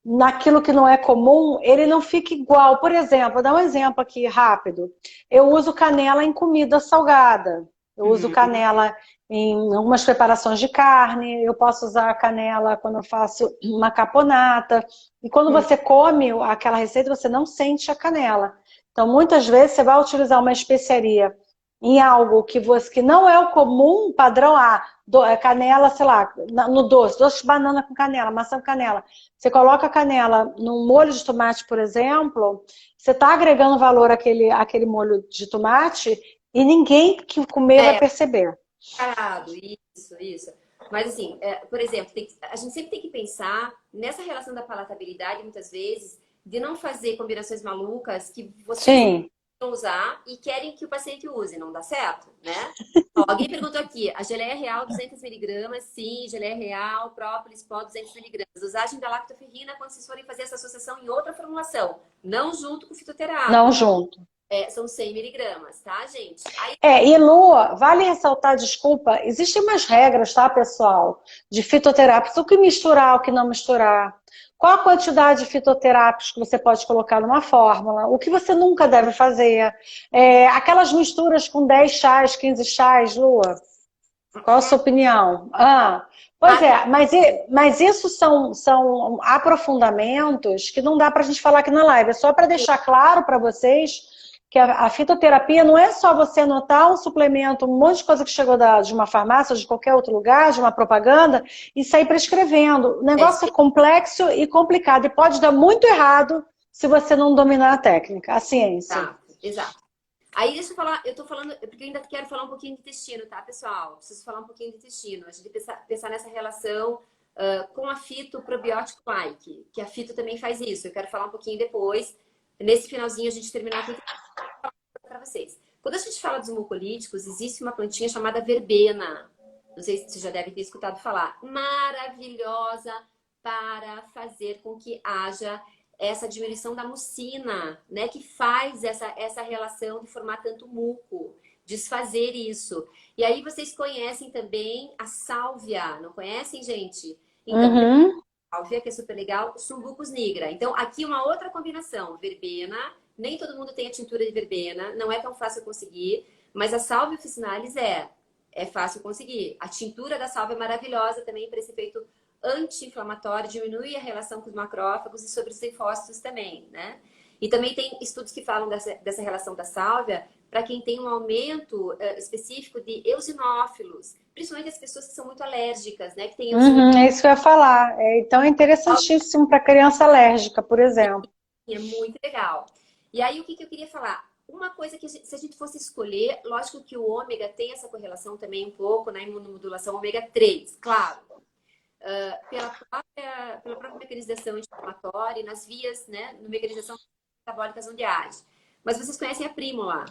naquilo que não é comum, ele não fica igual. Por exemplo, vou dar um exemplo aqui rápido. Eu uso canela em comida salgada. Eu uso Uhum. canela em algumas preparações de carne. Eu posso usar canela quando eu faço uma caponata. E quando Hum. você come aquela receita, você não sente a canela. Então, muitas vezes, você vai utilizar uma especiaria em algo que não é o comum, padrão A, canela, sei lá, no doce de banana com canela, maçã com canela. Você coloca a canela num molho de tomate, por exemplo, você está agregando valor àquele molho de tomate e ninguém que comer vai É, perceber. parado, isso. Mas assim, por exemplo, a gente sempre tem que pensar nessa relação da palatabilidade, muitas vezes, de não fazer combinações malucas que vocês Sim. vão usar e querem que o paciente use, não dá certo, né? Ó, alguém perguntou aqui, a geleia real 200 miligramas, sim, geleia real, própolis pó 200 miligramas. Usagem da lactoferrina quando vocês forem fazer essa associação em outra formulação, não junto com o Não fitoterápico. junto. São 100 miligramas, tá, gente? Aí, E Lua, vale ressaltar, desculpa, existem umas regras, tá, pessoal? De fitoterápicos, o que misturar, o que não misturar. Qual a quantidade de fitoterápicos que você pode colocar numa fórmula? O que você nunca deve fazer? Aquelas misturas com 10 chás, 15 chás, Lua, qual a sua opinião? Pois mara- é, mas isso são aprofundamentos que não dá para a gente falar aqui na live. É só para deixar claro para vocês que a fitoterapia não é só você anotar um suplemento, um monte de coisa que chegou de uma farmácia, de qualquer outro lugar, de uma propaganda, e sair prescrevendo. O é isso negócio é aí, complexo e complicado, e pode dar muito errado se você não dominar a técnica, a ciência. exato. Aí deixa eu falar, eu tô falando, porque eu ainda quero falar um pouquinho de intestino, tá, pessoal? Preciso falar um pouquinho de intestino. A gente pensar nessa relação com a fito probiótico like, que a fito também faz isso. Eu quero falar um pouquinho depois. Nesse finalzinho a gente terminar com para vocês. Quando a gente fala dos mucolíticos, existe uma plantinha chamada verbena. Não sei se vocês já devem ter escutado falar. Maravilhosa para fazer com que haja essa diminuição da mucina, né? Que faz essa relação de formar tanto muco, desfazer isso. E aí vocês conhecem também a sálvia, não conhecem, gente? Então, tem Uhum. a sálvia, que é super legal, Sambucus nigra. Então, aqui uma outra combinação, verbena. Nem todo mundo tem a tintura de verbena, não é tão fácil conseguir, mas a sálvia officinalis é fácil conseguir. A tintura da sálvia é maravilhosa também para esse efeito anti-inflamatório, diminui a relação com os macrófagos e sobre os linfócitos também, né? E também tem estudos que falam dessa relação da sálvia para quem tem um aumento específico de eosinófilos, principalmente as pessoas que são muito alérgicas, né? Que tem eosinófilos, É isso que eu ia falar. Então é interessantíssimo para criança alérgica, por exemplo. é muito legal. E aí, o que eu queria falar? Uma coisa que, se a gente fosse escolher, lógico que o ômega tem essa correlação também um pouco na imunomodulação ômega 3, claro. Pela própria mecanização anti-inflamatória e nas vias, né, no mecanização metabólicas onde age. Mas vocês conhecem a Prímula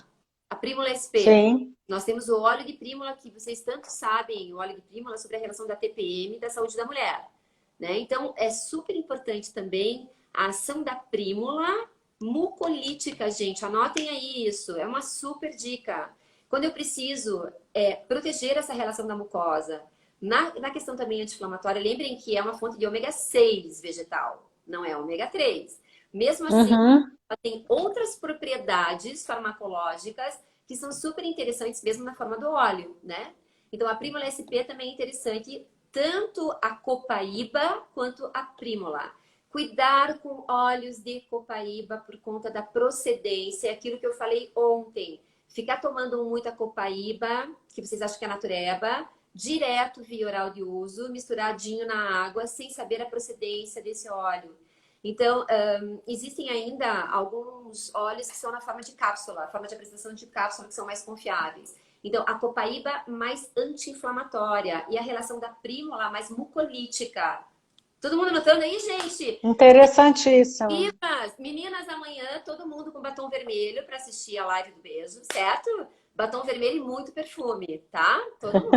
SP. Sim. Nós temos o óleo de prímula, que vocês tanto sabem, o óleo de prímula, sobre a relação da TPM e da saúde da mulher. Né? Então, é super importante também a ação da prímula mucolítica, gente. Anotem aí isso, é uma super dica. Quando eu preciso proteger essa relação da mucosa, Na questão também anti-inflamatória, lembrem que é uma fonte de ômega 6 vegetal, não é ômega 3. Mesmo assim, Uhum. ela tem outras propriedades farmacológicas que são super interessantes mesmo na forma do óleo, né? Então, a Prímula SP também é interessante, tanto a copaíba quanto a Prímula. Cuidar com óleos de copaíba por conta da procedência, é aquilo que eu falei ontem. Ficar tomando muita copaíba, que vocês acham que é natureba, direto via oral de uso, misturadinho na água, sem saber a procedência desse óleo. Então, existem ainda alguns óleos que são na forma de cápsula, forma de apresentação de cápsula, que são mais confiáveis. Então, a copaíba mais anti-inflamatória e a relação da prímula mais mucolítica. Todo mundo notando aí, gente? Interessantíssimo. Meninas, amanhã todo mundo com batom vermelho para assistir a live do beijo, certo? Batom vermelho e muito perfume, tá? Todo mundo.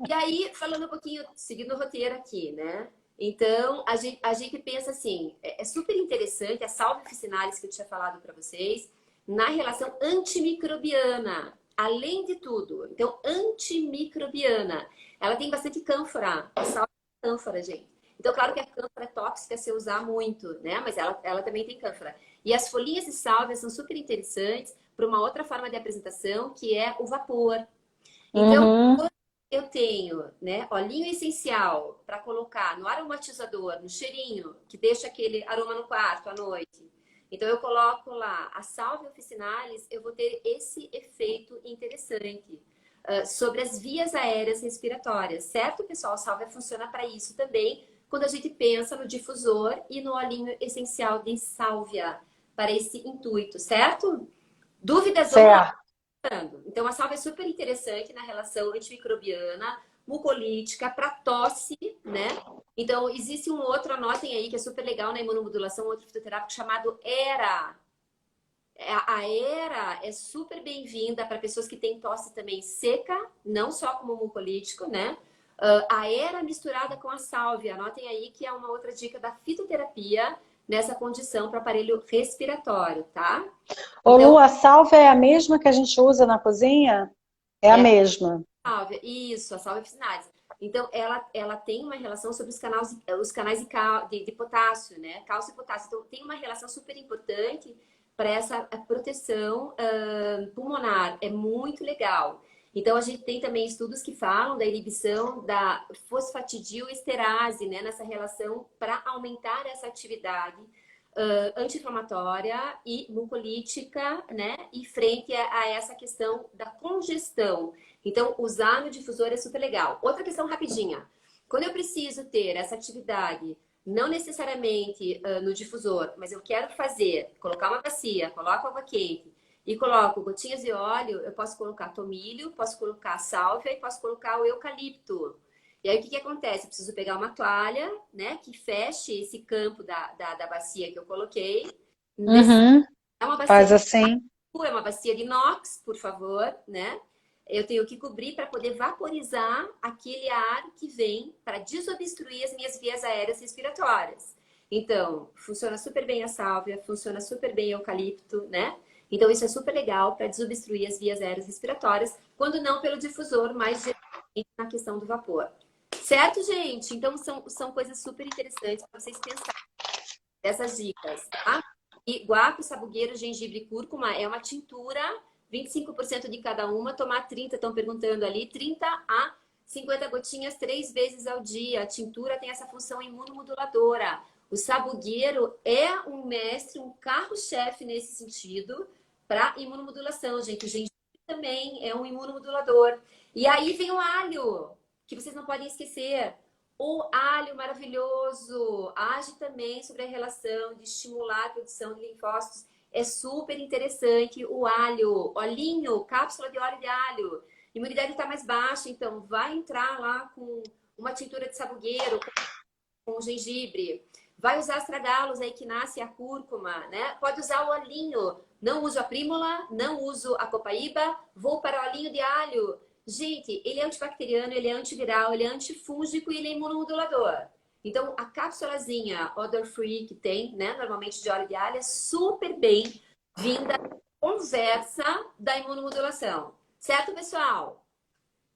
E aí, falando um pouquinho, seguindo o roteiro aqui, né? Então, a gente pensa assim, é super interessante a salvia officinalis que eu tinha falado para vocês, na relação antimicrobiana, além de tudo. Então, antimicrobiana. Ela tem bastante cânfora, a salvia tem cânfora, gente. Então, claro que a cânfora é tóxica se usar muito, né? Mas ela também tem cânfora. E as folhinhas de sálvia são super interessantes para uma outra forma de apresentação, que é o vapor. Então, Uhum. eu tenho, né, olhinho essencial para colocar no aromatizador, no cheirinho, que deixa aquele aroma no quarto à noite. Então, eu coloco lá a salvia officinalis, eu vou ter esse efeito interessante sobre as vias aéreas respiratórias, certo, pessoal? A salvia funciona para isso também, quando a gente pensa no difusor e no olhinho essencial de sálvia, para esse intuito, certo? Dúvidas? Vamos lá. Certo. Então, a salvia é super interessante na relação antimicrobiana, mucolítica, para tosse, né? Então, existe um outro, anotem aí, que é super legal na imunomodulação, um outro fitoterápico chamado ERA. A ERA é super bem-vinda para pessoas que têm tosse também seca, não só como mucolítico, né? A ERA misturada com a sálvia, anotem aí que é uma outra dica da fitoterapia nessa condição para aparelho respiratório, tá? Ô Então, Lu, a salva é a mesma que a gente usa na cozinha? É a é mesma. sálvia, isso, a sálvia officinalis. Então, ela tem uma relação sobre os canais de potássio, né? Cálcio e potássio. Então, tem uma relação super importante para essa proteção pulmonar. É muito legal. Então, a gente tem também estudos que falam da inibição da fosfatidilesterase, né? Nessa relação para aumentar essa atividade anti-inflamatória e mucolítica, né? E frente a essa questão da congestão. Então, usar no difusor é super legal. Outra questão rapidinha. Quando eu preciso ter essa atividade, não necessariamente no difusor, mas eu quero fazer, colocar uma bacia, coloco água quente e coloco gotinhas de óleo, eu posso colocar tomilho, posso colocar sálvia e posso colocar o eucalipto. E aí, o que que acontece? Eu preciso pegar uma toalha, né, que feche esse campo da bacia que eu coloquei. Uhum. É uma bacia Faz de assim. é uma bacia de inox, por favor, né? Eu tenho que cobrir para poder vaporizar aquele ar que vem para desobstruir as minhas vias aéreas respiratórias. Então, funciona super bem a sálvia, funciona super bem o eucalipto, né? Então, isso é super legal para desobstruir as vias aéreas respiratórias, quando não pelo difusor, mas diretamente na questão do vapor. Certo, gente? Então, são coisas super interessantes para vocês pensarem dessas dicas, tá? E guaco, sabugueiro, gengibre e cúrcuma é uma tintura, 25% de cada uma, tomar 30, estão perguntando ali, 30 a 50 gotinhas 3 vezes ao dia. A tintura tem essa função imunomoduladora. O sabugueiro é um mestre, um carro-chefe nesse sentido para imunomodulação, gente. O gengibre também é um imunomodulador. E aí vem o alho, que vocês não podem esquecer. O alho maravilhoso age também sobre a relação de estimular a produção de linfócitos. É super interessante o alho, olhinho, cápsula de óleo de alho. Imunidade está mais baixa, então vai entrar lá com uma tintura de sabugueiro, com gengibre. Vai usar astragalos, a equinácea e a cúrcuma, né? Pode usar o olhinho. Não uso a prímula, não uso a copaíba, vou para o olhinho de alho. Gente, ele é antibacteriano, ele é antiviral, ele é antifúngico e ele é imunomodulador. Então, a cápsulazinha odor free que tem, né, normalmente de óleo de alho, é super bem vinda conversa da imunomodulação. Certo, pessoal?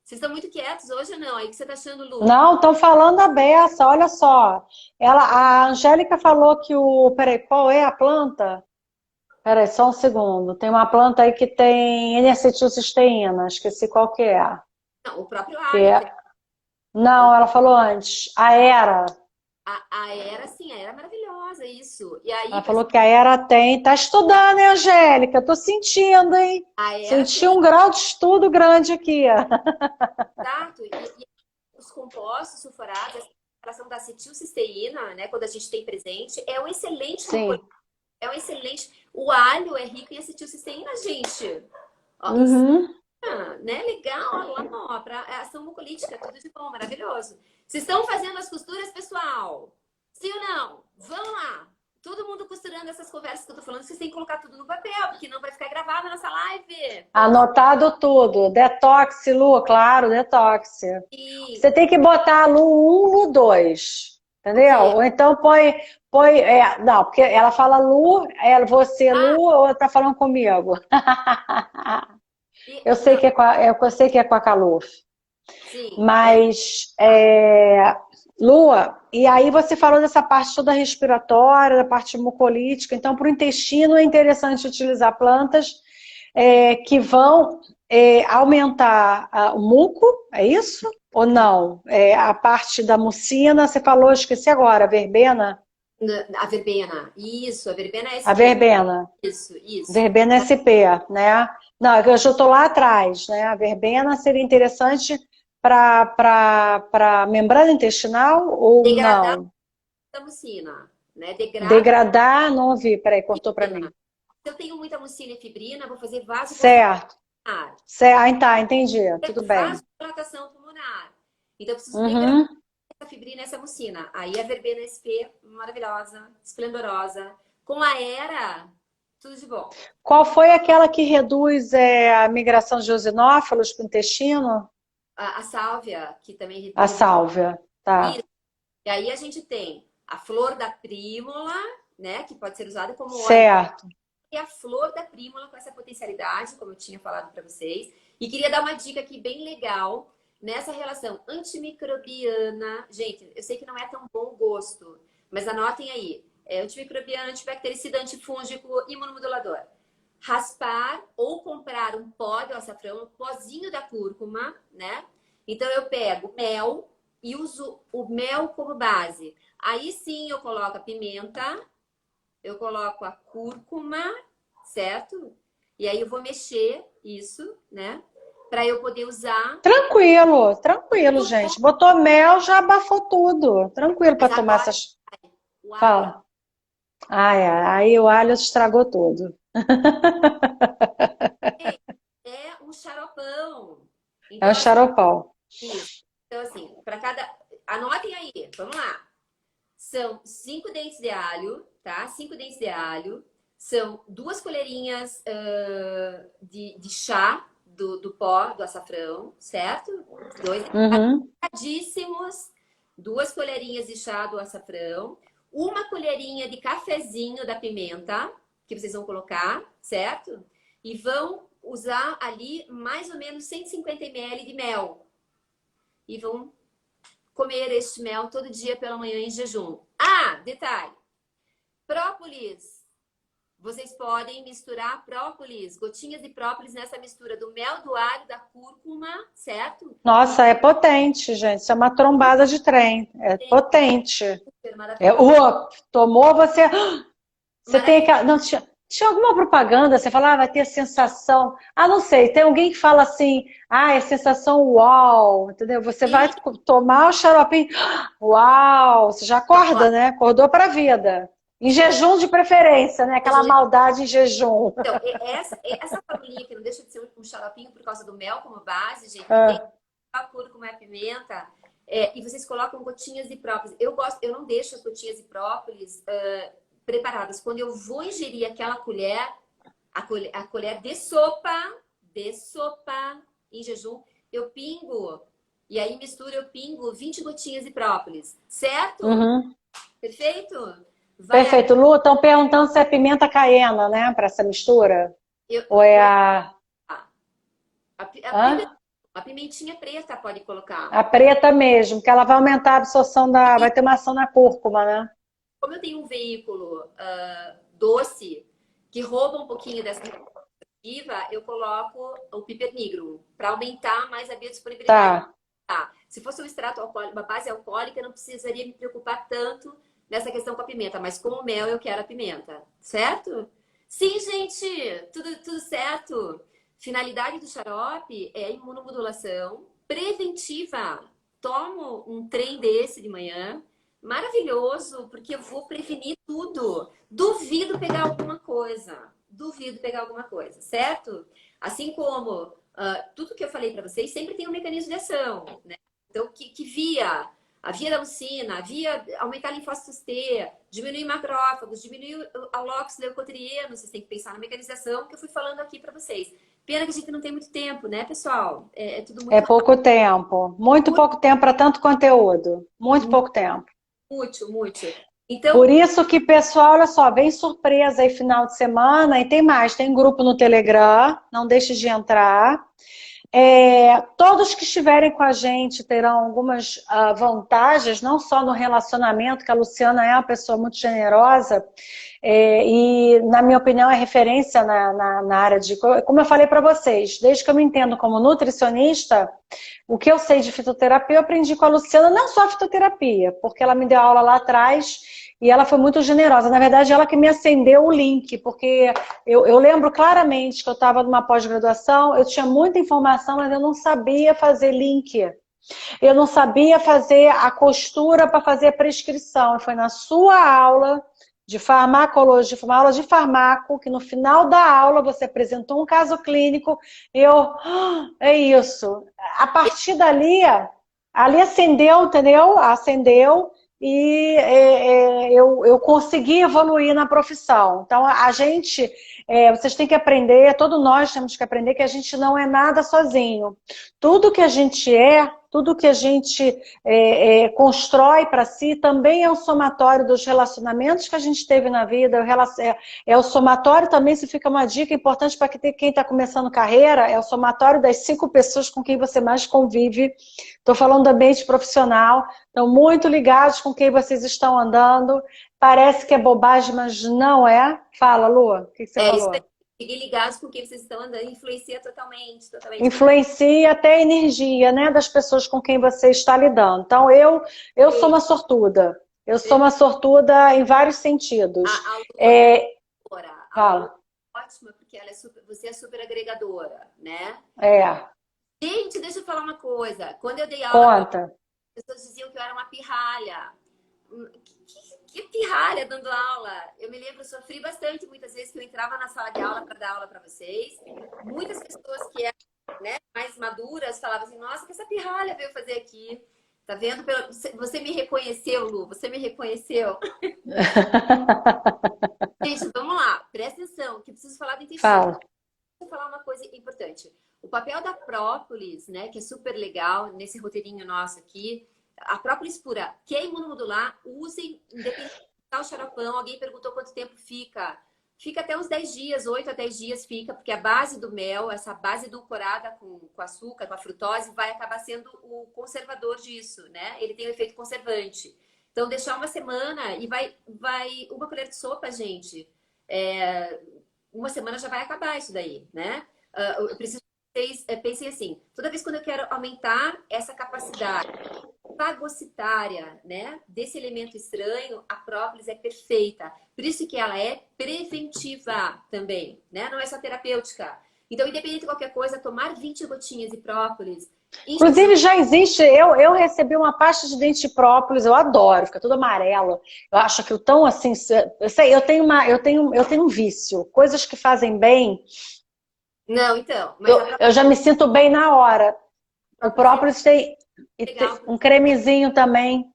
Vocês estão muito quietos hoje ou não? Aí o que você tá achando, Lu? Não, estão falando a beça, olha só. A Angélica falou que o. Peraí, qual é a planta? Peraí, só um segundo. Tem uma planta aí que tem N-acetilcisteína, esqueci qual que é. Não, o próprio Que alho. é... Não, ela falou antes. A Era. A era, sim, a era é maravilhosa, isso. E aí, Ela por falou exemplo, que a Era tem. Tá estudando, hein, Angélica? Tô sentindo, hein? a era Senti tem, um grau de estudo grande aqui. exato, e os compostos sulfurados, essa relação da acetilcisteína, né, quando a gente tem presente, é um excelente Sim. componente, é um excelente. O alho é rico em acetilcisteína, gente. Ó, Uhum. né? Legal, olha lá, ó, para ação mucolítica, tudo de bom, maravilhoso. Vocês estão fazendo as costuras, pessoal? Sim ou não? Vamos lá. Todo mundo costurando essas conversas que eu tô falando, vocês têm que colocar tudo no papel, porque não vai ficar gravado na nossa live. Anotado tudo. Detox, Lu, claro, detox. E Você tem que botar a Lu 1, Lu 2. o Entendeu? quê? Ou então não, porque ela fala Lu, você Ah, Lu, ou tá falando comigo? Eu sei não, que é eu sei que é com a Caluf. sim, Mas, tá. Lua, e aí você falou dessa parte toda respiratória, da parte mucolítica, então para o intestino é interessante utilizar plantas que vão aumentar o muco, é isso? Ou não? A parte da mucina, você falou, esqueci agora, a verbena? A verbena, isso, a verbena A SP, verbena. isso. Verbena SP, né? Não, é que eu já estou lá atrás, né? A verbena seria interessante para membrana intestinal ou Degradar não? a mucina, né? Degrada a Degradar, não ouvi, peraí, cortou para fibrina. mim. Se eu tenho muita mucina e fibrina, vou fazer vasoconstricção Certo, pulmonar. certo, ah, tá, entendi, tudo bem. Vasodilatação pulmonar. Então, eu preciso degradar Uhum. essa fibrina e essa mucina. Aí a verbena SP, maravilhosa, esplendorosa. Com a era, tudo de bom. Qual foi aquela que reduz a migração de eosinófilos para o intestino? A sálvia, que também A reduz sálvia, tá. isso. E aí a gente tem a flor da prímula, né? Que pode ser usada como óleo. Certo. E a flor da prímula com essa potencialidade, como eu tinha falado para vocês. E queria dar uma dica aqui bem legal nessa relação antimicrobiana. Gente, eu sei que não é tão bom gosto, mas anotem aí. É antimicrobiano, antibactericida, antifúngico, imunomodulador. Raspar ou comprar um pó do açafrão, um pozinho da cúrcuma, né? Então eu pego mel e uso o mel como base. Aí sim eu coloco a pimenta, eu coloco a cúrcuma, certo? E aí eu vou mexer isso, né? Para eu poder usar. Tranquilo, tranquilo, gente. Botou mel, já abafou tudo. Tranquilo Mas para tomar agora essas. o alho Fala. Aí o alho estragou tudo. é um xaropão. É um Então, assim, xaropão. isso. Então, assim, para cada. Anotem aí, vamos lá. São 5 dentes de alho, tá? 5 dentes de alho. São 2 colherinhas de chá do pó do açafrão, certo? Dois Uhum. recadíssimos. 2 colherinhas de chá do açafrão. Uma colherinha de cafezinho da pimenta, que vocês vão colocar, certo? E vão usar ali mais ou menos 150 ml de mel. E vão comer este mel todo dia pela manhã em jejum. Ah, detalhe. Própolis. Vocês podem misturar própolis, gotinhas de própolis nessa mistura do mel, do alho, da cúrcuma, certo? Nossa, é potente, gente. Isso é uma trombada de trem. É potente. Super maravilhoso. Tomou, você tem Maravilhoso. aquela. Não, tinha alguma propaganda, você falava, vai ter a sensação. Ah, não sei, tem alguém que fala assim, é sensação uau, entendeu? Você vai tomar o xaropinho, uau, você já acorda, né? Acordou para a vida. Em jejum de preferência, né? Aquela maldade em jejum. Então, essa formulinha que não deixa de ser um xaropinho por causa do mel como base, gente, tem Ah, a cúrcuma e a pimenta, e vocês colocam gotinhas de própolis. Eu não deixo as gotinhas de própolis preparadas. Quando eu vou ingerir aquela colher, a colher de sopa em jejum, eu pingo, e aí mistura, eu pingo 20 gotinhas de própolis, certo? uhum. Perfeito? Vai Perfeito. Lu, estão perguntando se é pimenta caiena, né? Para essa mistura? eu, Ou é a. a pimenta Hã? A pimentinha preta pode colocar. A preta mesmo, que ela vai aumentar a absorção vai ter uma ação na cúrcuma, né? Como eu tenho um veículo doce que rouba um pouquinho dessa viva, eu coloco o pipernigrum para aumentar mais a biodisponibilidade. Tá. Tá. Se fosse um extrato alcoólico, uma base alcoólica, eu não precisaria me preocupar tanto nessa questão com a pimenta, mas com o mel eu quero a pimenta, certo? Sim, gente, tudo certo. Finalidade do xarope é imunomodulação preventiva. Tomo um trem desse de manhã, maravilhoso, porque eu vou prevenir tudo. Duvido pegar alguma coisa. Duvido pegar alguma coisa, certo? Assim como tudo que eu falei para vocês sempre tem um mecanismo de ação, né? Então, que via a via da mucina, a via aumentar linfócitos T, diminuir macrófagos, diminuir a locus leucotrieno, vocês têm que pensar na mecanização que eu fui falando aqui para vocês. Pena que a gente não tem muito tempo, né, pessoal? É tudo muito É pouco tempo. Muito pouco tempo para tanto conteúdo. Muito pouco tempo. útil, muito. Então, por isso que, pessoal, olha só, vem surpresa aí final de semana e tem mais, tem grupo no Telegram, não deixe de entrar. Todos que estiverem com a gente terão algumas vantagens, não só no relacionamento, que a Luciana é uma pessoa muito generosa, e, na minha opinião, é referência na área de... Como eu falei para vocês, desde que eu me entendo como nutricionista, o que eu sei de fitoterapia eu aprendi com a Luciana, não só a fitoterapia, porque ela me deu aula lá atrás e ela foi muito generosa. Na verdade, ela que me acendeu o link, porque eu lembro claramente que eu estava numa pós-graduação, eu tinha muita informação, mas eu não sabia fazer link. Eu não sabia fazer a costura para fazer a prescrição. Foi na sua aula de farmacologia, uma aula de farmaco, que no final da aula você apresentou um caso clínico, é isso. A partir dali, ali acendeu, entendeu? Acendeu e eu consegui evoluir na profissão. Então, a gente, vocês têm que aprender, todos nós temos que aprender que a gente não é nada sozinho. Tudo que a gente tudo que a gente constrói para si também é o somatório dos relacionamentos que a gente teve na vida, é o somatório também, se fica uma dica importante para quem está começando carreira, é o somatório das 5 pessoas com quem você mais convive. Estou falando do ambiente profissional, estão muito ligados com quem vocês estão andando. Parece que é bobagem, mas não é. Fala, Lu, o que você falou? Isso aí. Fiquem ligados com quem vocês estão andando, influencia totalmente. Influencia até a energia, né, das pessoas com quem você está lidando. Então, eu sou uma sortuda. Eu sou uma sortuda em vários sentidos. A Lu é ótima, porque você é super agregadora, né? Gente, deixa eu falar uma coisa. Quando eu dei aula, as pessoas diziam que eu era uma pirralha. Que pirralha dando aula. Eu me lembro, eu sofri bastante muitas vezes que eu entrava na sala de aula para dar aula para vocês. Muitas pessoas que eram, né, mais maduras falavam assim, nossa, que essa pirralha veio fazer aqui. Tá vendo? Você me reconheceu, Lu? Você me reconheceu? Gente, vamos lá. Presta atenção, que eu preciso falar do intestino. Vou falar uma coisa importante. O papel da própolis, né, que é super legal nesse roteirinho nosso aqui, a própolis pura, quer imunomodular, usem, independente do xaropão. Alguém perguntou quanto tempo fica. Fica até uns 10 dias, 8 a 10 dias fica, porque a base do mel, essa base edulcorada com açúcar, com a frutose, vai acabar sendo o conservador disso, né? Ele tem um efeito conservante. Então, deixar uma semana e vai uma colher de sopa, gente. Uma semana já vai acabar isso daí, né? Eu preciso que vocês pensem assim, toda vez quando eu quero aumentar essa capacidade fagocitária, né, desse elemento estranho, a própolis é perfeita. Por isso que ela é preventiva também, né? Não é só terapêutica. Então, independente de qualquer coisa, tomar 20 gotinhas de própolis... Inclusive, já existe, eu recebi uma pasta de dente de própolis, eu adoro, fica tudo amarelo. Eu acho que o tão assim, eu sei, eu tenho um vício, coisas que fazem bem. Não, então. Mas eu já me sinto bem na hora. O própolis tem um cremezinho também.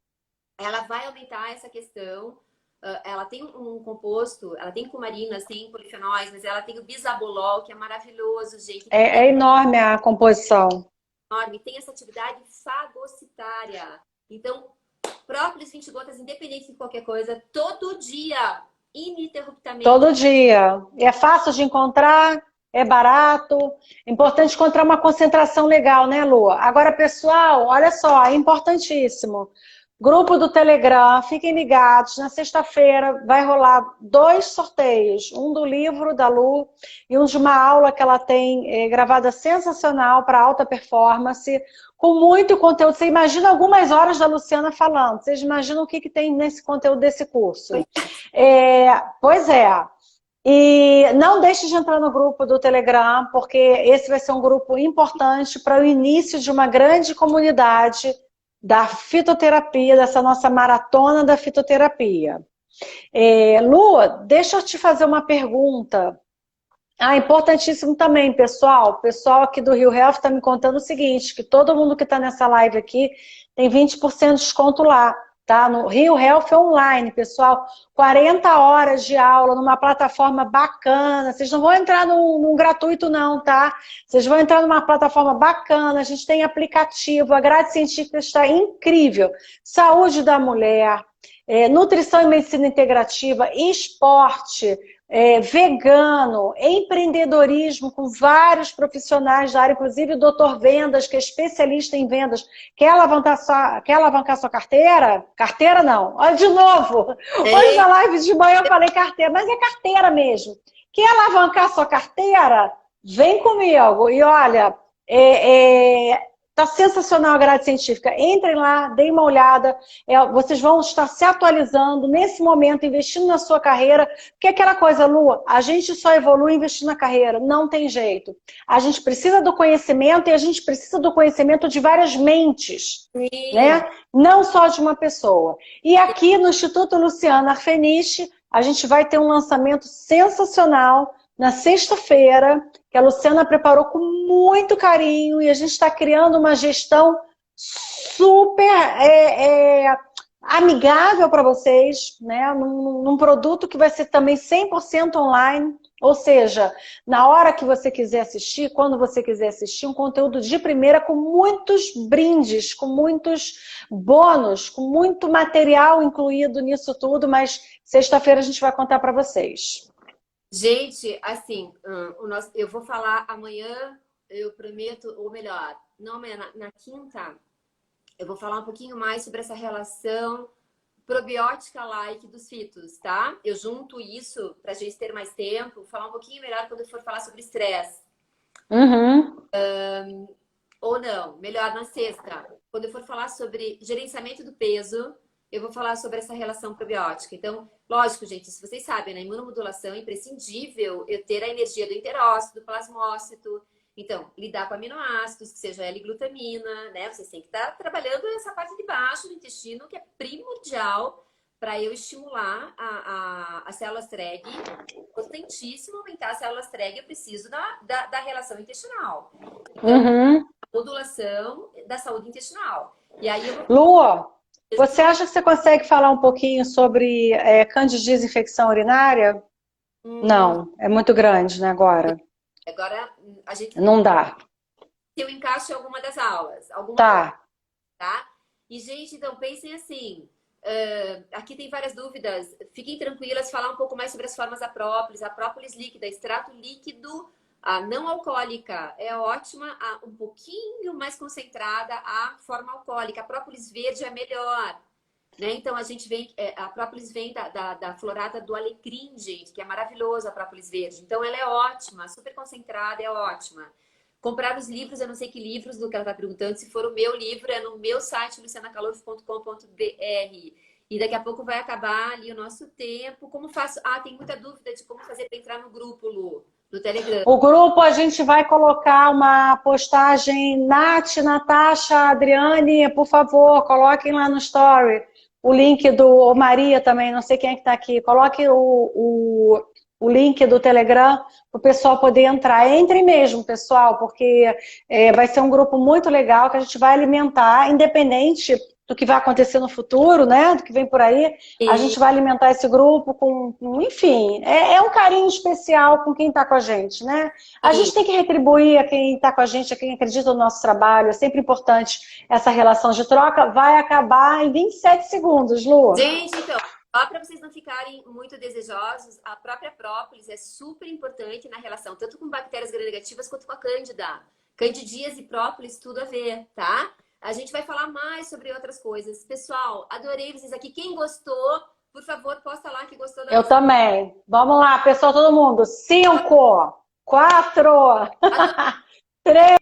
Ela vai aumentar essa questão. Ela tem um composto, ela tem cumarinas, tem polifenóis, mas ela tem o bisabolol, que é maravilhoso, gente. É enorme a composição. Enorme. Tem essa atividade fagocitária. Então, própolis 20 gotas, independente de qualquer coisa, todo dia, ininterruptamente. Todo dia. E é fácil de encontrar? é barato. É importante encontrar uma concentração legal, né, Lu? Agora, pessoal, olha só, é importantíssimo. Grupo do Telegram, fiquem ligados. Na sexta-feira vai rolar 2 sorteios. Um do livro da Lu e um de uma aula que ela tem gravada sensacional para alta performance, com muito conteúdo. Você imagina algumas horas da Luciana falando. Vocês imaginam o que tem nesse conteúdo desse curso. Pois é. E não deixe de entrar no grupo do Telegram, porque esse vai ser um grupo importante para o início de uma grande comunidade da fitoterapia, dessa nossa maratona da fitoterapia. Lu, deixa eu te fazer uma pergunta. Importantíssimo também, pessoal. O pessoal aqui do Rio Health está me contando o seguinte, que todo mundo que está nessa live aqui tem 20% de desconto lá. Tá? No Rio Health Online, pessoal, 40 horas de aula numa plataforma bacana. Vocês não vão entrar num gratuito não, tá? Vocês vão entrar numa plataforma bacana, a gente tem aplicativo, a grade científica está incrível. Saúde da mulher, nutrição e medicina integrativa, esporte, vegano, empreendedorismo com vários profissionais da área, inclusive o Dr. Vendas, que é especialista em vendas. Quer alavancar sua carteira? Carteira não. Olha de novo. Hoje na live de manhã eu falei carteira, mas é carteira mesmo. Quer alavancar sua carteira? Vem comigo. E olha, tá sensacional a grade científica. Entrem lá, deem uma olhada. Vocês vão estar se atualizando nesse momento, investindo na sua carreira. Porque é aquela coisa, Lu, a gente só evolui investindo na carreira. Não tem jeito. A gente precisa do conhecimento e a gente precisa do conhecimento de várias mentes. Né? Não só de uma pessoa. E aqui no Instituto Luciana Arfeniche, a gente vai ter um lançamento sensacional na sexta-feira, que a Luciana preparou com muito carinho e a gente está criando uma gestão super amigável para vocês, né? Num produto que vai ser também 100% online, ou seja, na hora que você quiser assistir, quando você quiser assistir, um conteúdo de primeira com muitos brindes, com muitos bônus, com muito material incluído nisso tudo, mas sexta-feira a gente vai contar para vocês. Gente, assim, eu vou falar amanhã, eu prometo, ou melhor, não na quinta, eu vou falar um pouquinho mais sobre essa relação probiótica-like dos fitos, tá? Eu junto isso pra gente ter mais tempo, falar um pouquinho melhor quando eu for falar sobre estresse. Ou não, melhor na sexta, quando eu for falar sobre gerenciamento do peso, eu vou falar sobre essa relação probiótica. Então, lógico, gente, se vocês sabem, na imunomodulação é imprescindível eu ter a energia do enterócito, do plasmócito. Então, lidar com aminoácidos, que seja L-glutamina, né? Vocês têm que estar trabalhando essa parte de baixo do intestino, que é primordial para eu estimular as células TREG. Importantíssimo aumentar as células TREG, eu preciso da relação intestinal. Então, a modulação da saúde intestinal. E aí eu vou... Lu, você acha que você consegue falar um pouquinho sobre candidíase infecção urinária? Não, é muito grande, né, agora? Agora, a gente... Não dá. Se eu encaixo em alguma das aulas. Tá. E, gente, então, pensem assim... aqui tem várias dúvidas. Fiquem tranquilas, falar um pouco mais sobre as formas da própolis. A própolis líquida, extrato líquido, a não alcoólica é ótima, um pouquinho mais concentrada a forma alcoólica. A própolis verde é melhor, né? Então a gente vem, a própolis vem da florada do alecrim, gente, que é maravilhosa a própolis verde. Então ela é ótima, super concentrada, é ótima. Comprar os livros, eu não sei que livros do que ela está perguntando, se for o meu livro, é no meu site, lucianacalorfo.com.br. E daqui a pouco vai acabar ali o nosso tempo. Como faço? Tem muita dúvida de como fazer para entrar no grupo, Lu. No Telegram. O grupo a gente vai colocar uma postagem. Nath, Natasha, Adriane, por favor, coloquem lá no story o link do Maria também, não sei quem é que está aqui. Coloque o link do Telegram para o pessoal poder entrar. Entre mesmo, pessoal, porque vai ser um grupo muito legal que a gente vai alimentar, independente do que vai acontecer no futuro, né? Do que vem por aí. Sim. A gente vai alimentar esse grupo enfim, é um carinho especial com quem está com a gente, né? A gente tem que retribuir a quem está com a gente, a quem acredita no nosso trabalho. É sempre importante essa relação de troca. Vai acabar em 27 segundos, Lu. Gente, então, Só para vocês não ficarem muito desejosos, a própria própolis é super importante na relação, tanto com bactérias gram-negativas quanto com a cândida. Candidíase e própolis, tudo a ver, tá? A gente vai falar mais sobre outras coisas. Pessoal, adorei vocês aqui. Quem gostou, por favor, posta lá que gostou da Eu nossa... também. Vamos lá, pessoal, todo mundo. 5, 4, 3.